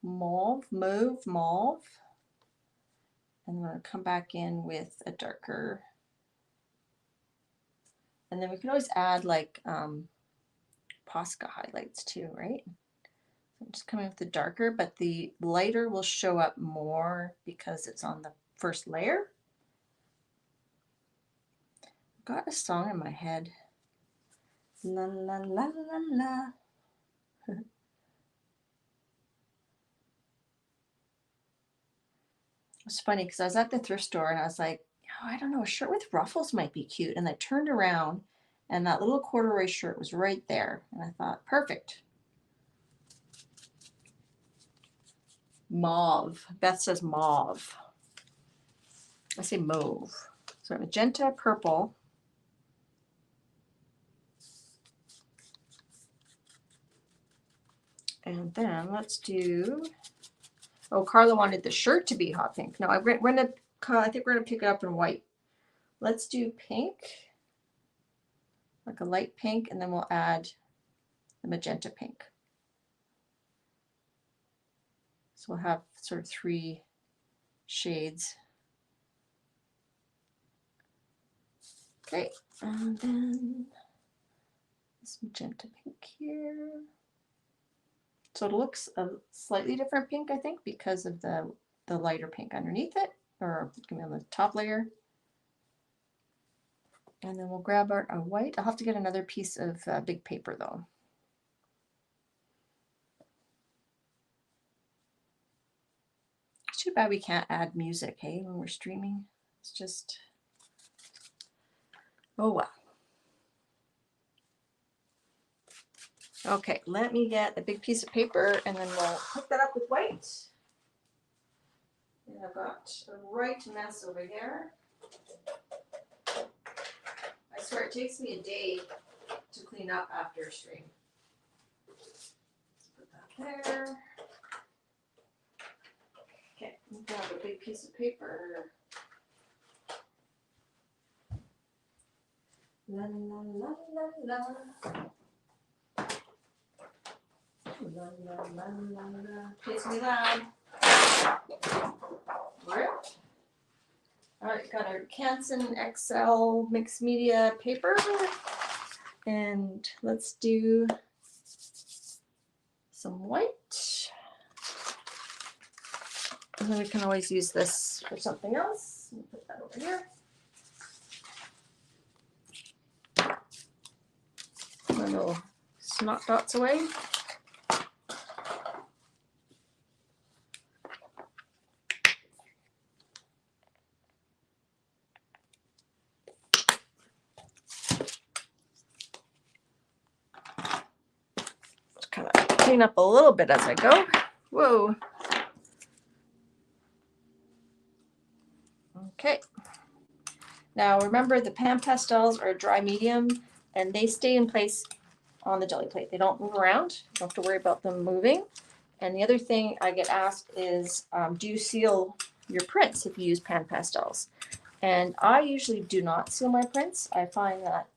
mauve. And I'm going to come back in with a darker. And then we could always add like Posca highlights too, right? So I'm just coming with the darker, but the lighter will show up more because it's on the first layer. I've got a song in my head. La la la la la. It's funny because I was at the thrift store and I was like, oh, I don't know, a shirt with ruffles might be cute. And I turned around and that little corduroy shirt was right there. And I thought, perfect. Mauve. Beth says mauve. I say mauve. So magenta, purple. And then let's do, oh, Carla wanted the shirt to be hot pink. No, I think we're gonna pick it up in white. Let's do pink, like a light pink, and then we'll add the magenta pink. So we'll have sort of 3 shades. Okay, and then this magenta pink here. So it looks a slightly different pink, I think, because of the lighter pink underneath it, or on the top layer. And then we'll grab our white. I'll have to get another piece of big paper though. It's too bad we can't add music, hey, when we're streaming. It's just, oh well. Okay, let me get a big piece of paper and then we'll hook that up with white. And I've got a right mess over here. I swear it takes me a day to clean up after a stream. Let's put that there. Okay, grab a big piece of paper. La, la, la, la, la. La, la, la, la, la. Kiss me loud. All right, got our Canson XL mixed media paper. And let's do some white. And then we can always use this for something else. Put that over here. Little snot dots away. Just kind of clean up a little bit as I go. Whoa. Okay. Now remember, the pan pastels are a dry medium and they stay in place on the jelly plate. They don't move around. You don't have to worry about them moving. And the other thing I get asked is, do you seal your prints if you use pan pastels? And I usually do not seal my prints. I find that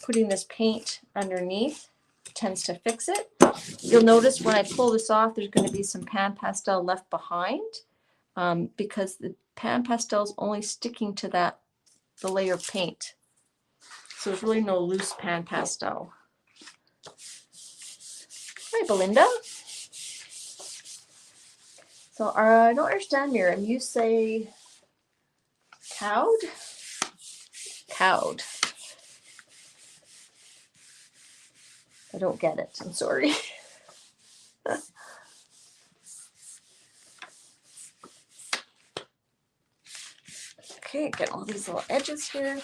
putting this paint underneath tends to fix it. You'll notice when I pull this off, there's going to be some pan pastel left behind because the pan pastel is only sticking to the layer of paint. So there's really no loose pan pastel. Hi, Belinda. So I don't understand, Miriam. You say cowed? Cowed. I don't get it. I'm sorry. Okay, get all these little edges here.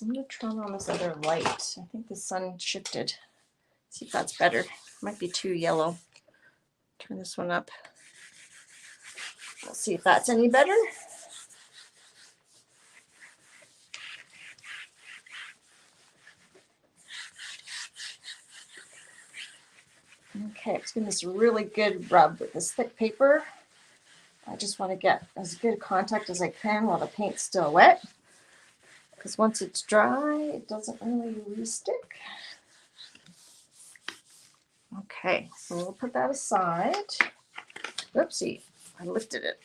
I'm going to turn on this other light. I think the sun shifted. See if that's better. Might be too yellow. Turn this one up. We'll see if that's any better. Okay, it's been this really good rub with this thick paper. I just want to get as good contact as I can while the paint's still wet. Because once it's dry, it doesn't really re-stick. Okay, so we'll put that aside. Oopsie, I lifted it.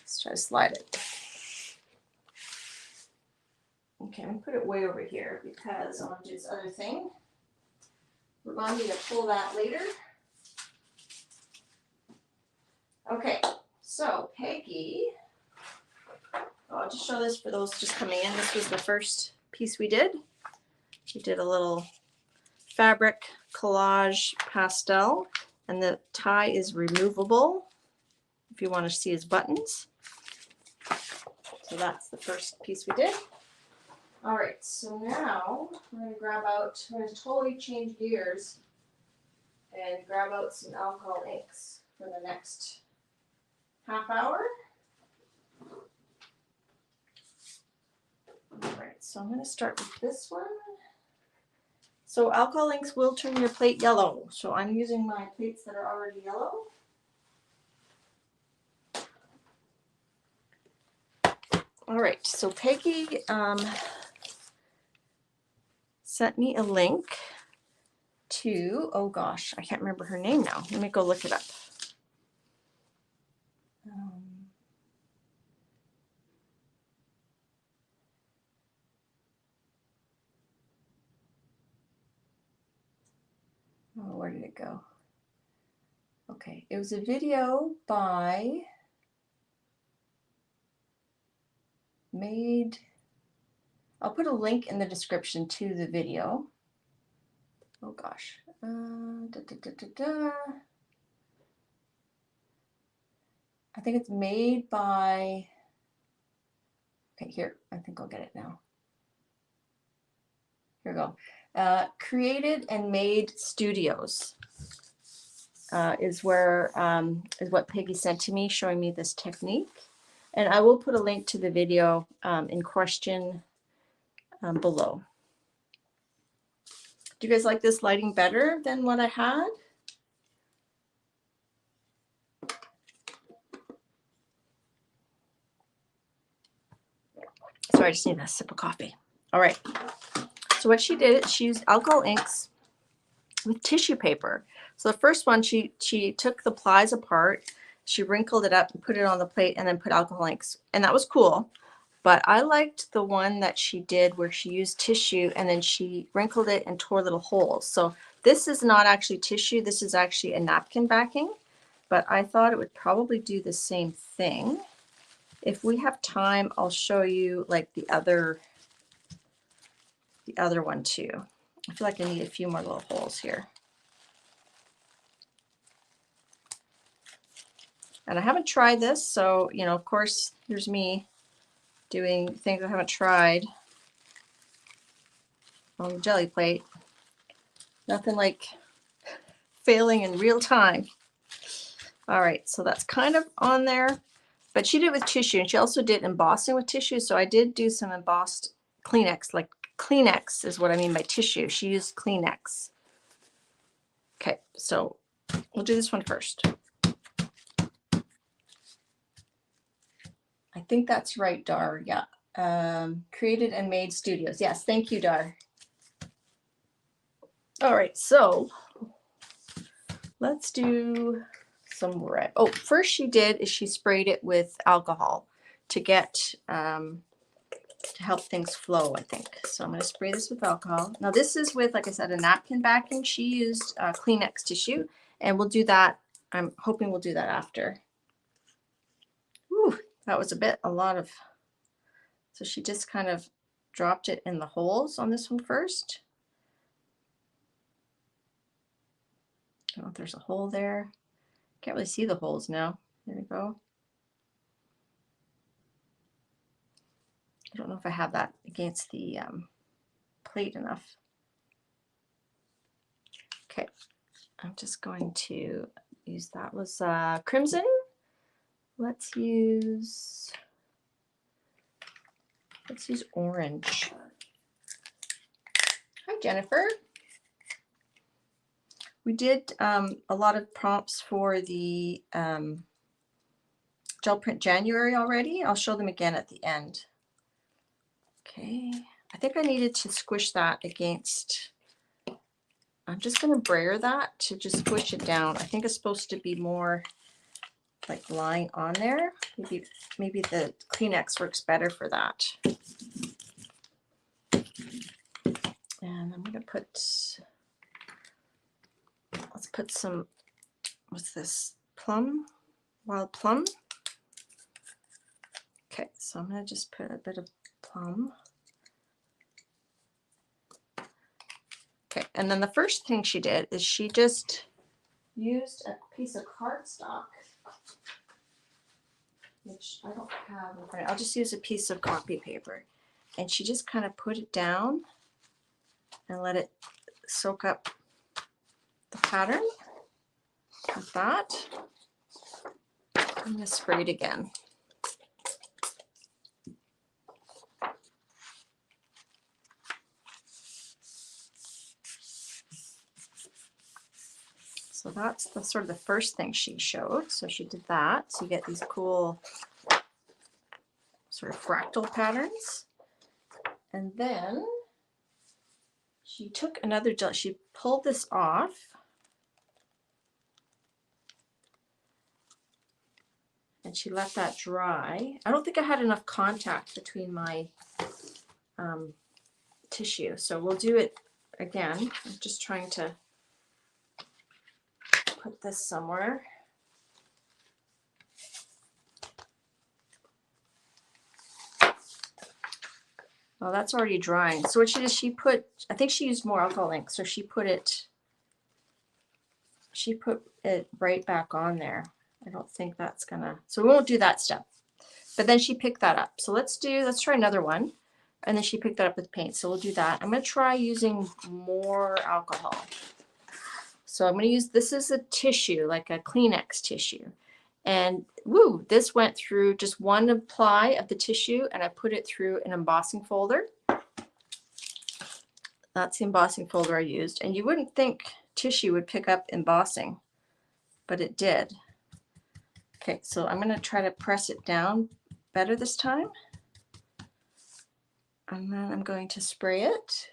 Let's try to slide it. Okay, I'm going to put it way over here because I want to do this other thing. Remind me to pull that later. Okay, so Peggy, I'll just show this for those just coming in. This was the first piece we did. We did a little fabric collage pastel, and the tie is removable if you want to see his buttons. So that's the first piece we did. All right, so now we're going to grab out, we're going to totally change gears and grab out some alcohol inks for the next half hour. All right, so I'm going to start with this one. So alcohol inks will turn your plate yellow. So I'm using my plates that are already yellow. All right, so Peggy sent me a link to, oh gosh, I can't remember her name now. Let me go look it up. Oh, where did it go? Okay, it was a video by Made. I'll put a link in the description to the video. Oh gosh. I think it's made by, okay, here, I think I'll get it now. Here we go. Created and Made Studios is what Peggy sent to me, showing me this technique. And I will put a link to the video in question below. Do you guys like this lighting better than what I had? Sorry, I just need a sip of coffee. All right. So what she did, she used alcohol inks with tissue paper. So the first one, she took the plies apart, she wrinkled it up and put it on the plate and then put alcohol inks. And that was cool. But I liked the one that she did where she used tissue and then she wrinkled it and tore little holes. So this is not actually tissue. This is actually a napkin backing. But I thought it would probably do the same thing. If we have time, I'll show you like the other one too. I feel like I need a few more little holes here. And I haven't tried this, so, you know, of course, here's me doing things I haven't tried on the jelly plate. Nothing like failing in real time. All right, so that's kind of on there, but she did it with tissue, and she also did embossing with tissue, so I did do some embossed Kleenex, like Kleenex is what I mean by tissue. She used Kleenex. Okay, so we'll do this one first. I think that's right, Dar. Yeah. Created and Made Studios. Yes, thank you, Dar. All right, so let's do some red. Oh, first she did is she sprayed it with alcohol to get to help things flow, I think. So I'm going to spray this with alcohol. Now this is with, like I said, a napkin backing. She used Kleenex tissue, and we'll do that. I'm hoping we'll do that after. Whew, that was a lot of, so she just kind of dropped it in the holes on this one first. I don't know if there's a hole there. Can't really see the holes now. There we go. I don't know if I have that against the plate enough. Okay, I'm just going to use, that was crimson. Let's use orange. Hi, Jennifer. We did a lot of prompts for the Gel Print January already. I'll show them again at the end. Okay, I think I needed to squish that against, I'm just going to brayer that to just squish it down. I think it's supposed to be more like lying on there. Maybe the Kleenex works better for that. And I'm going to put, let's put some, what's this, plum, wild plum. Okay, so I'm going to just put a bit of plum. Okay, and then the first thing she did is she just used a piece of cardstock, which I don't have in front. I'll just use a piece of copy paper, and she just kind of put it down and let it soak up the pattern like that. I'm going to spray it again. So that's the sort of the first thing she showed. So she did that. So you get these cool sort of fractal patterns. And then she took another gel, she pulled this off. And she let that dry. I don't think I had enough contact between my tissue. So we'll do it again. I'm just trying to put this somewhere. Oh, that's already drying. So what she did, she put, I think she used more alcohol ink. So she put it right back on there. I don't think that's gonna, so we won't do that step. But then she picked that up. So let's try another one. And then she picked that up with paint. So we'll do that. I'm gonna try using more alcohol. So I'm gonna use, this is a tissue, like a Kleenex tissue. And woo, this went through just one ply of the tissue, and I put it through an embossing folder. That's the embossing folder I used. And you wouldn't think tissue would pick up embossing, but it did. Okay, so I'm going to try to press it down better this time. And then I'm going to spray it.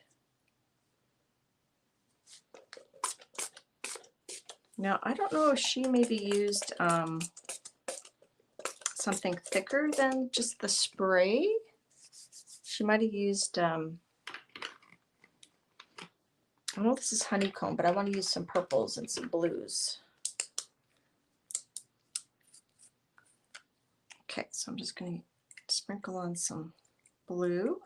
Now, I don't know if she maybe used something thicker than just the spray. She might have used, I know this is honeycomb, but I want to use some purples and some blues. Okay, so I'm just going to sprinkle on some blue.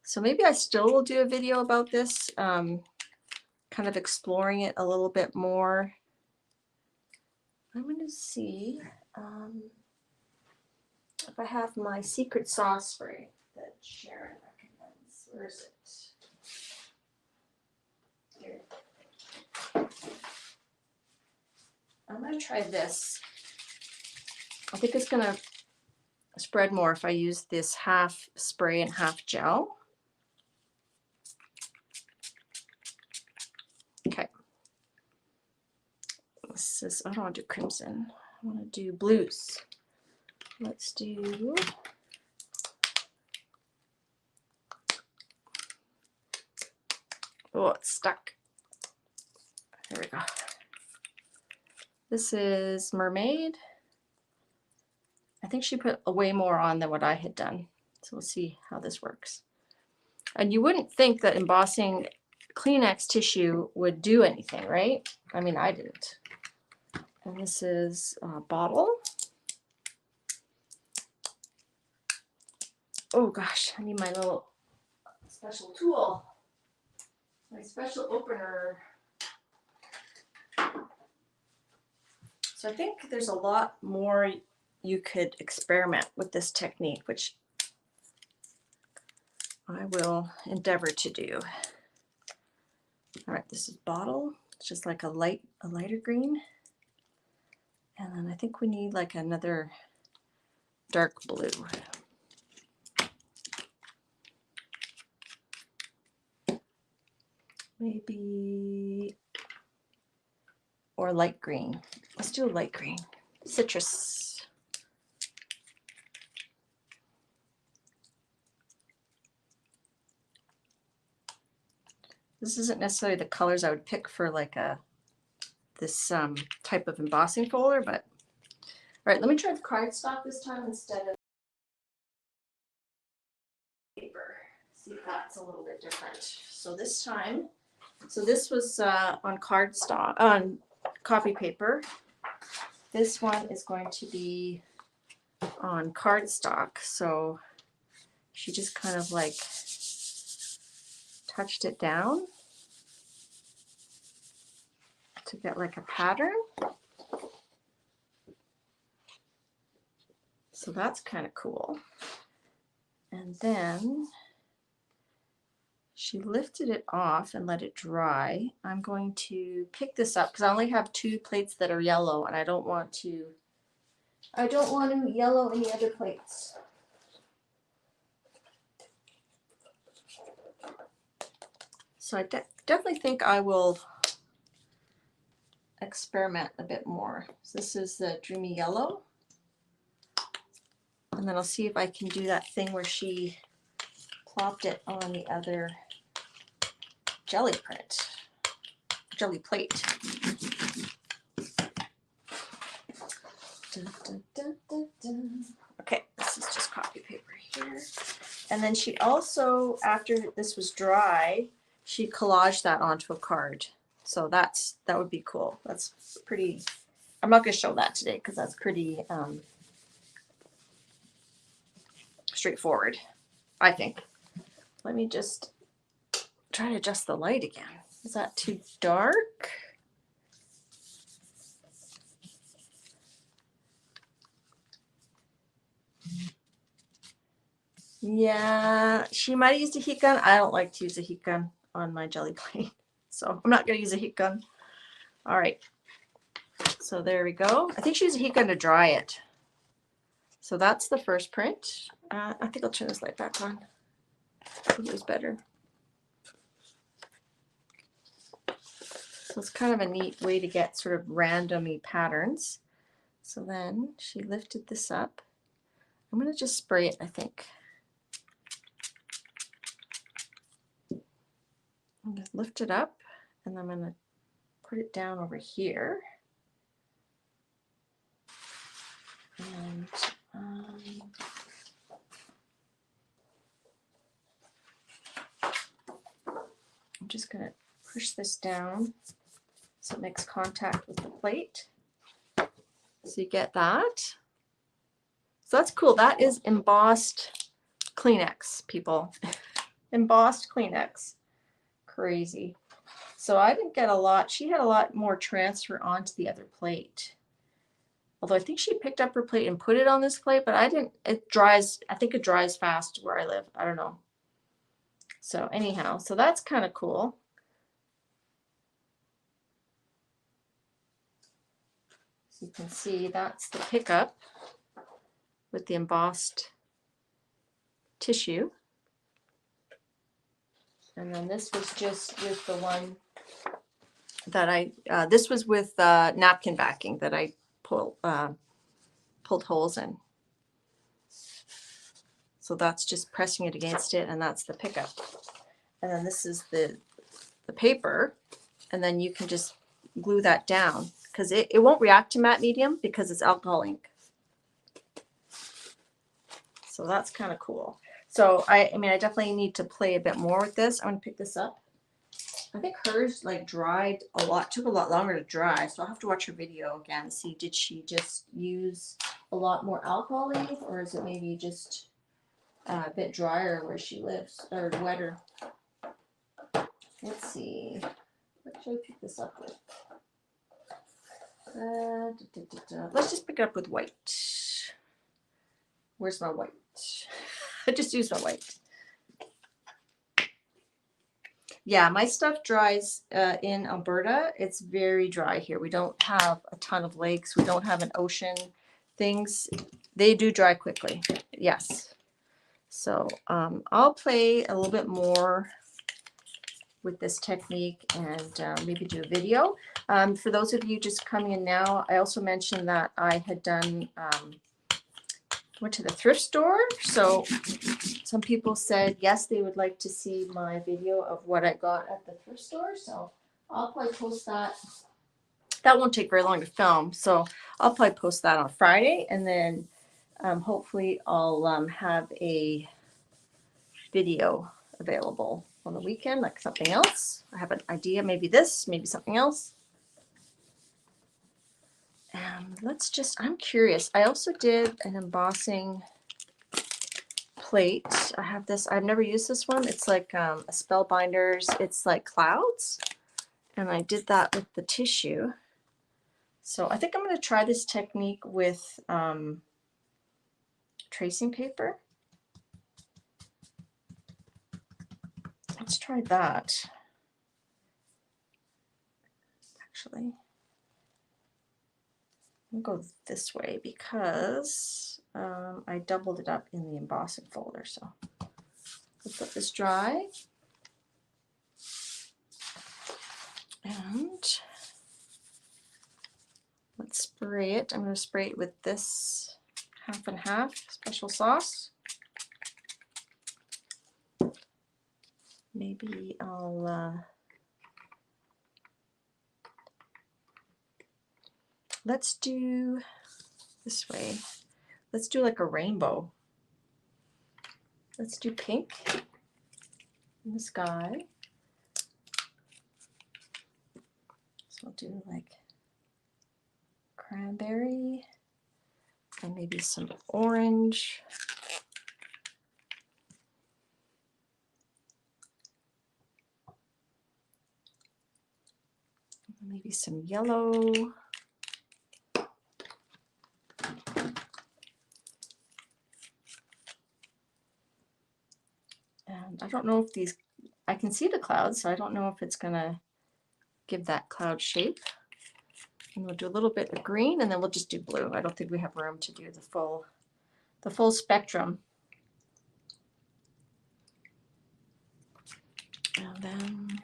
So maybe I still will do a video about this, kind of exploring it a little bit more. I'm going to see if I have my secret sauce spray that Sharon recommends. Where is it? Here. I'm going to try this. I think it's going to spread more if I use this half spray and half gel. Okay. This is, I don't want to do crimson. I want to do blues. Let's do, oh, it's stuck. There we go. This is Mermaid. I think she put way more on than what I had done. So we'll see how this works. And you wouldn't think that embossing Kleenex tissue would do anything, right? I mean, I didn't. And this is a bottle. Oh gosh, I need my little special tool. My special opener. So I think there's a lot more you could experiment with this technique, which I will endeavor to do. All right, this is bottle. It's just like a lighter green. And then I think we need like another dark blue. Maybe, or light green. Let's do a light green. Citrus. This isn't necessarily the colors I would pick for like this type of embossing folder, but all right, let me try the cardstock this time instead of paper. See if that's a little bit different. So this time, so this was on cardstock, on copy paper. This one is going to be on cardstock. So she just kind of like touched it down to get like a pattern. So that's kind of cool. And then she lifted it off and let it dry. I'm going to pick this up because I only have 2 plates that are yellow and I don't want to yellow any other plates. So I definitely think I will experiment a bit more. So this is the Dreamy Yellow. And then I'll see if I can do that thing where she plopped it on the other jelly plate. Dun, dun, dun, dun, dun. Okay, this is just copy paper here. And then she also, after this was dry, she collaged that onto a card. So that would be cool. That's pretty, I'm not going to show that today because that's pretty straightforward, I think. Let me just try to adjust the light again. Is that too dark? Yeah, she might have used a heat gun. I don't like to use a heat gun on my jelly plate, so I'm not going to use a heat gun. All right, so there we go. I think she used a heat gun to dry it. So that's the first print. I think I'll turn this light back on. It was better. So it's kind of a neat way to get sort of randomy patterns. So then she lifted this up. I'm going to just spray it, I think. I'm going to lift it up and I'm going to put it down over here. And I'm just going to push this down so it makes contact with the plate. So you get that. So that's cool. That is embossed Kleenex, people. Embossed Kleenex. Crazy. So I didn't get a lot. She had a lot more transfer onto the other plate. Although I think she picked up her plate and put it on this plate, but I didn't. It dries. I think it dries fast where I live. I don't know. So anyhow, so that's kind of cool. So you can see that's the pickup with the embossed tissue. And then this was just with the one that this was with napkin backing that I pulled holes in. So that's just pressing it against it, and that's the pickup. And then this is the paper, and then you can just glue that down because it won't react to matte medium because it's alcohol ink. So that's kind of cool. So I mean, I definitely need to play a bit more with this. I'm gonna pick this up. I think hers like dried a lot, took a lot longer to dry. So I'll have to watch her video again and see, did she just use a lot more alcohol ink, or is it maybe just a bit drier where she lives, or wetter? Let's see. What should I pick this up with? Let's just pick it up with white. Where's my white? I just used my white. Yeah, my stuff dries in Alberta. It's very dry here. We don't have a ton of lakes. We don't have an ocean. Things, they do dry quickly. Yes. So I'll play a little bit more with this technique and maybe do a video. For those of you just coming in now, I also mentioned that I had done, went to the thrift store. So some people said, yes, they would like to see my video of what I got at the thrift store. So I'll probably post that. That won't take very long to film. So I'll probably post that on Friday. And then hopefully I'll have a video available on the weekend, like something else. I have an idea, maybe this, maybe something else. And let's just, I'm curious. I also did an embossing plate. I have this, I've never used this one. It's like a Spellbinders. It's like clouds. And I did that with the tissue. So I think I'm going to try this technique with tracing paper. Let's try that. Actually, I'm going to go this way because I doubled it up in the embossing folder. So let's let this dry. And let's spray it. I'm going to spray it with this half and half special sauce. Maybe I'll let's do this way. Let's do like a rainbow. Let's do pink in the sky. So I'll do like cranberry and maybe some orange. Maybe some yellow. And I don't know if these, I can see the clouds, so I don't know if it's gonna give that cloud shape. And we'll do a little bit of green and then we'll just do blue. I don't think we have room to do the full spectrum. And then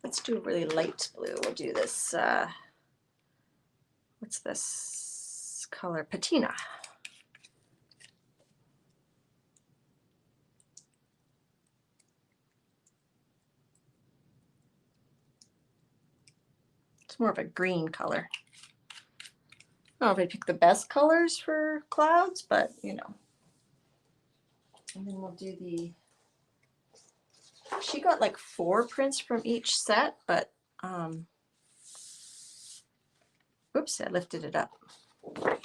let's do a really light blue. We'll do this, what's this color? Patina. It's more of a green color. I don't know if I picked the best colors for clouds, but you know. And then we'll do the, she got like 4 prints from each set, but oops, I lifted it up. I'm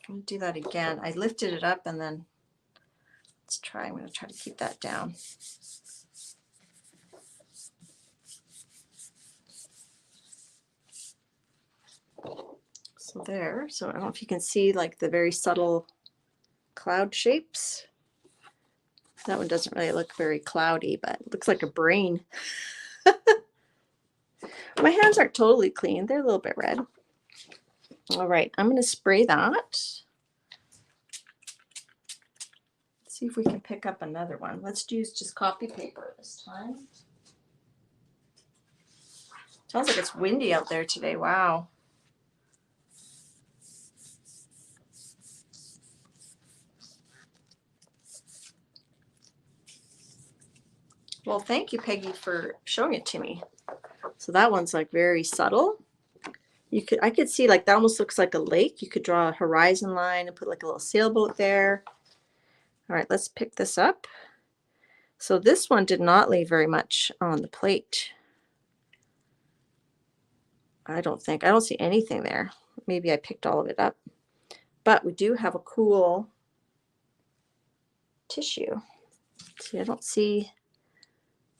gonna do that again. I lifted it up and then let's try, I'm gonna try to keep that down. So there, so I don't know if you can see like the very subtle cloud shapes. That one doesn't really look very cloudy, but it looks like a brain. My hands aren't totally clean. They're a little bit red. All right, I'm going to spray that. Let's see if we can pick up another one. Let's use just copy paper this time. Sounds like it's windy out there today. Wow. Well, thank you, Peggy, for showing it to me. So that one's like very subtle. I could see like that almost looks like a lake. You could draw a horizon line and put like a little sailboat there. All right, let's pick this up. So this one did not leave very much on the plate. I don't see anything there. Maybe I picked all of it up. But we do have a cool tissue. See, I don't see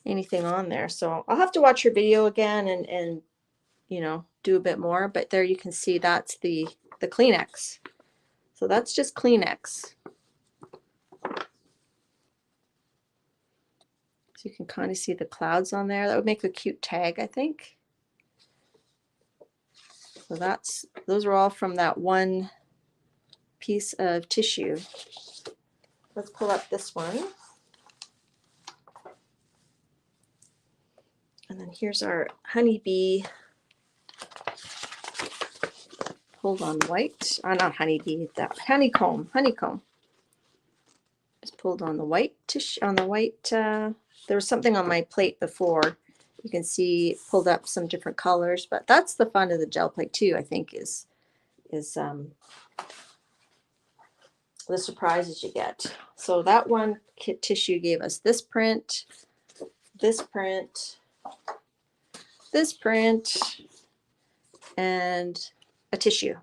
anything on there. So I'll have to watch your video again and you know, do a bit more, but there you can see that's the Kleenex. So that's just Kleenex. So you can kind of see the clouds on there. That would make a cute tag, I think. So those are all from that one piece of tissue. Let's pull up this one. And then here's our honeybee pulled on white. Not honeybee, that honeycomb. Just pulled on the white tissue, on the white, there was something on my plate before. You can see pulled up some different colors, but that's the fun of the gel plate too, I think, is the surprises you get. So that one kit tissue gave us this print, this print, this print, and a tissue.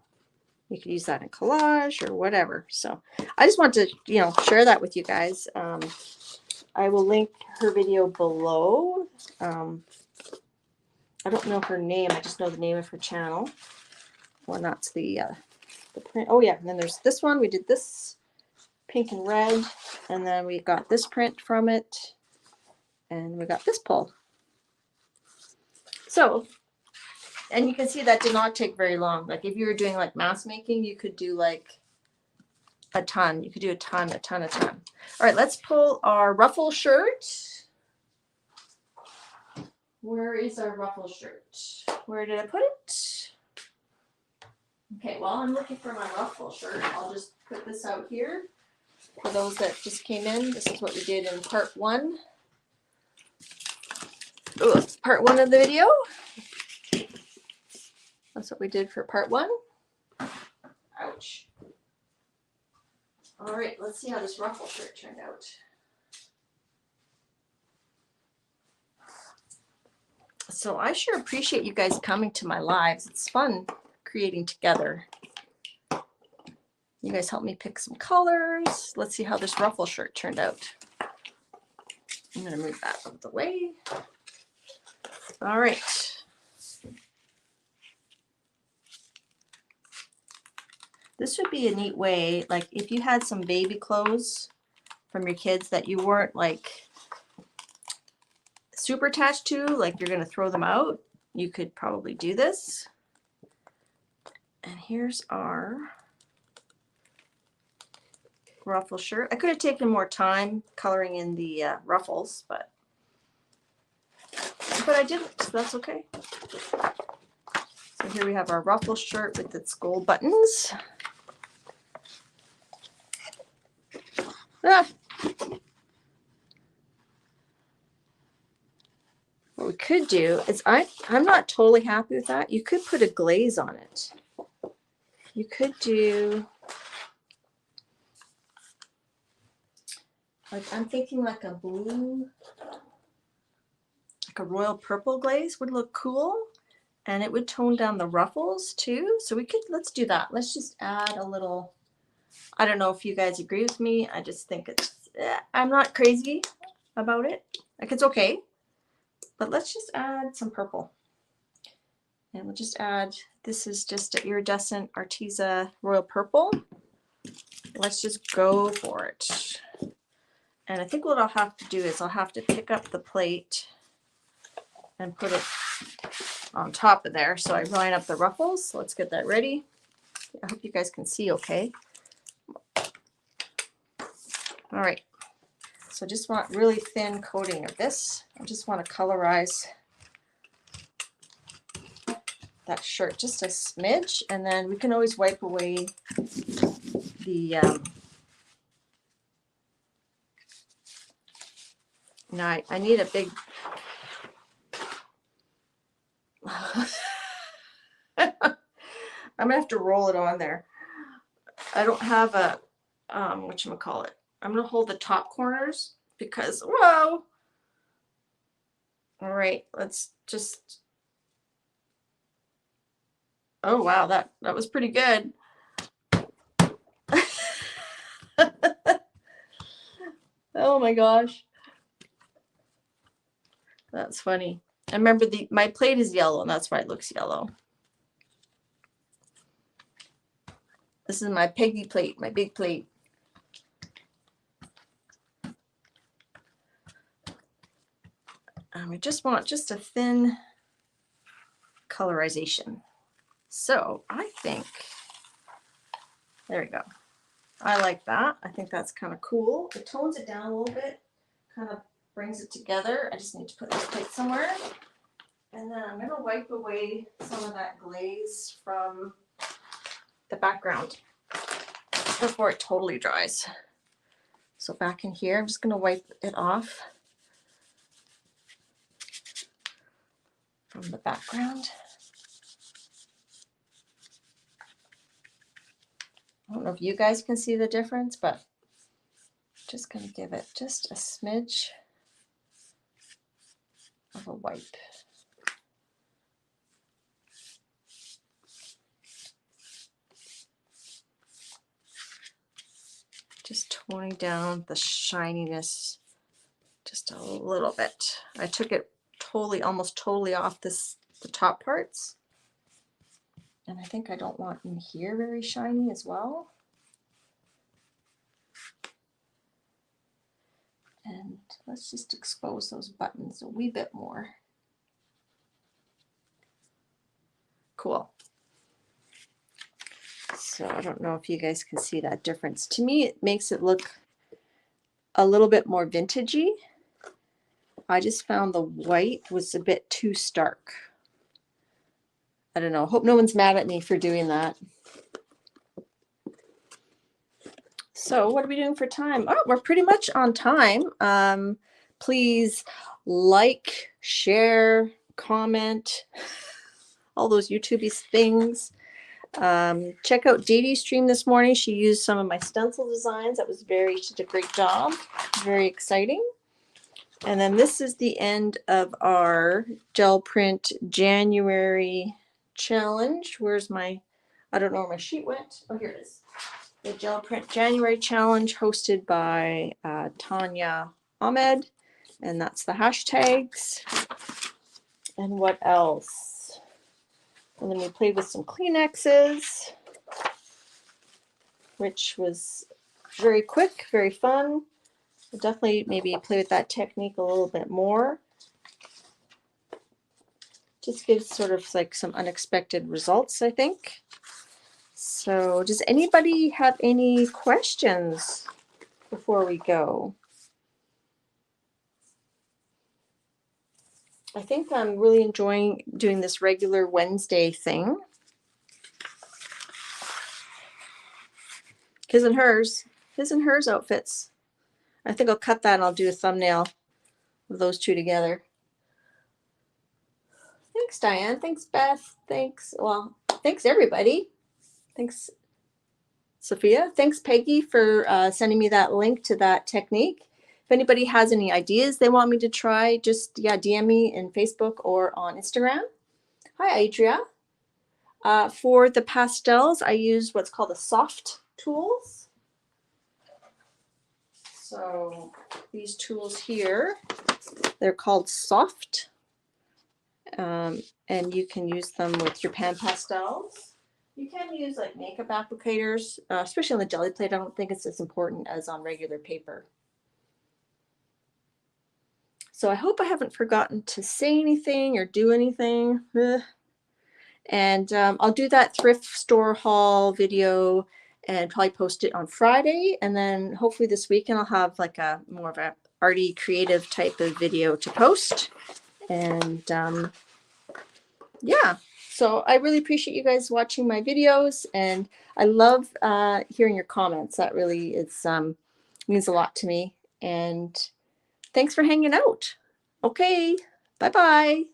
You could use that in collage or whatever. So I just want to, you know, share that with you guys. I will link her video below. I don't know her name. I just know the name of her channel. Well, that's the print. Oh yeah, and then there's this one. We did this pink and red, and then we got this print from it, and we got this pull. So, and you can see that did not take very long. Like if you were doing like mask making, you could do like a ton. You could do a ton. All right, let's pull our ruffle shirt. Where is our ruffle shirt? Where did I put it? Okay, while I'm looking for my ruffle shirt, I'll just put this out here. For those that just came in, this is what we did in part 1. Oh, it's part 1 of the video. That's what we did for part 1. Ouch. All right, let's see how this ruffle shirt turned out. So I sure appreciate you guys coming to my lives. It's fun creating together. You guys helped me pick some colors. Let's see how this ruffle shirt turned out. I'm going to move that out of the way. All right. This would be a neat way, like if you had some baby clothes from your kids that you weren't like super attached to, like you're going to throw them out, you could probably do this. And here's our ruffle shirt. I could have taken more time coloring in the ruffles, but I didn't, so that's okay. So here we have our ruffle shirt with its gold buttons. Ah. Well, could do is I'm not totally happy with that. You could put a glaze on it. You could do, like, I'm thinking like a blue, like a royal purple glaze would look cool, and it would tone down the ruffles too. So we could, let's do that. Let's just add a little, I don't know if you guys agree with me. I just think it's, I'm not crazy about it. Like, it's okay, but let's just add some purple. And we'll just add, this is just an iridescent Arteza Royal Purple. Let's just go for it. And I think what I'll have to do is I'll have to pick up the plate and put it on top of there so I line up the ruffles. So let's get that ready. I hope you guys can see okay. All right. So I just want really thin coating of this. I just want to colorize that shirt just a smidge, and then we can always wipe away the no, I need a big I'm gonna have to roll it on there. I don't have a whatchamacallit. I'm gonna hold the top corners because whoa. All right, let's just, oh wow, that was pretty good. Oh my gosh. That's funny. I remember my plate is yellow, and that's why it looks yellow. This is my Peggy plate, my big plate. And we just want just a thin colorization. So I think, there we go. I like that. I think that's kind of cool. It tones it down a little bit, kind of brings it together. I just need to put this plate somewhere. And then I'm going to wipe away some of that glaze from the background before it totally dries. So back in here, I'm just going to wipe it off from the background. I don't know if you guys can see the difference, but I'm just going to give it just a smidge of a wipe. Just toning down the shininess just a little bit. I took it totally, almost totally off the top parts. And I think I don't want in here very shiny as well. And let's just expose those buttons a wee bit more. Cool. So I don't know if you guys can see that difference. To me, it makes it look a little bit more vintagey. I just found the white was a bit too stark. I don't know. Hope no one's mad at me for doing that. So what are we doing for time? Oh, we're pretty much on time. Please like, share, comment, all those YouTube-y things. Check out Dee Dee's stream this morning. She used some of my stencil designs. She did a great job. Very exciting. And then this is the end of our gel print January challenge. Where's my, I don't know where my sheet went. Oh, here it is. The gel print January challenge hosted by Tanya Ahmed. And that's the hashtags. And what else? And then we played with some Kleenexes, which was very quick, very fun. We'll definitely maybe play with that technique a little bit more. Just gives sort of like some unexpected results, I think. So does anybody have any questions before we go? I think I'm really enjoying doing this regular Wednesday thing. His and hers outfits. I think I'll cut that and I'll do a thumbnail of those two together. Thanks, Diane. Thanks, Beth. Thanks. Well, thanks, everybody. Thanks, Sophia. Thanks, Peggy, for sending me that link to that technique. If anybody has any ideas they want me to try, just DM me in Facebook or on Instagram. Hi, Adria. For the pastels, I use what's called the soft tools. So these tools here, they're called soft. And you can use them with your pan pastels. You can use like makeup applicators, especially on the jelly plate. I don't think it's as important as on regular paper. So I hope I haven't forgotten to say anything or do anything. And I'll do that thrift store haul video and probably post it on Friday. And then hopefully this weekend I'll have like a more of a arty creative type of video to post. And yeah, so I really appreciate you guys watching my videos, and I love hearing your comments. That really means a lot to me. And thanks for hanging out. Okay, bye-bye.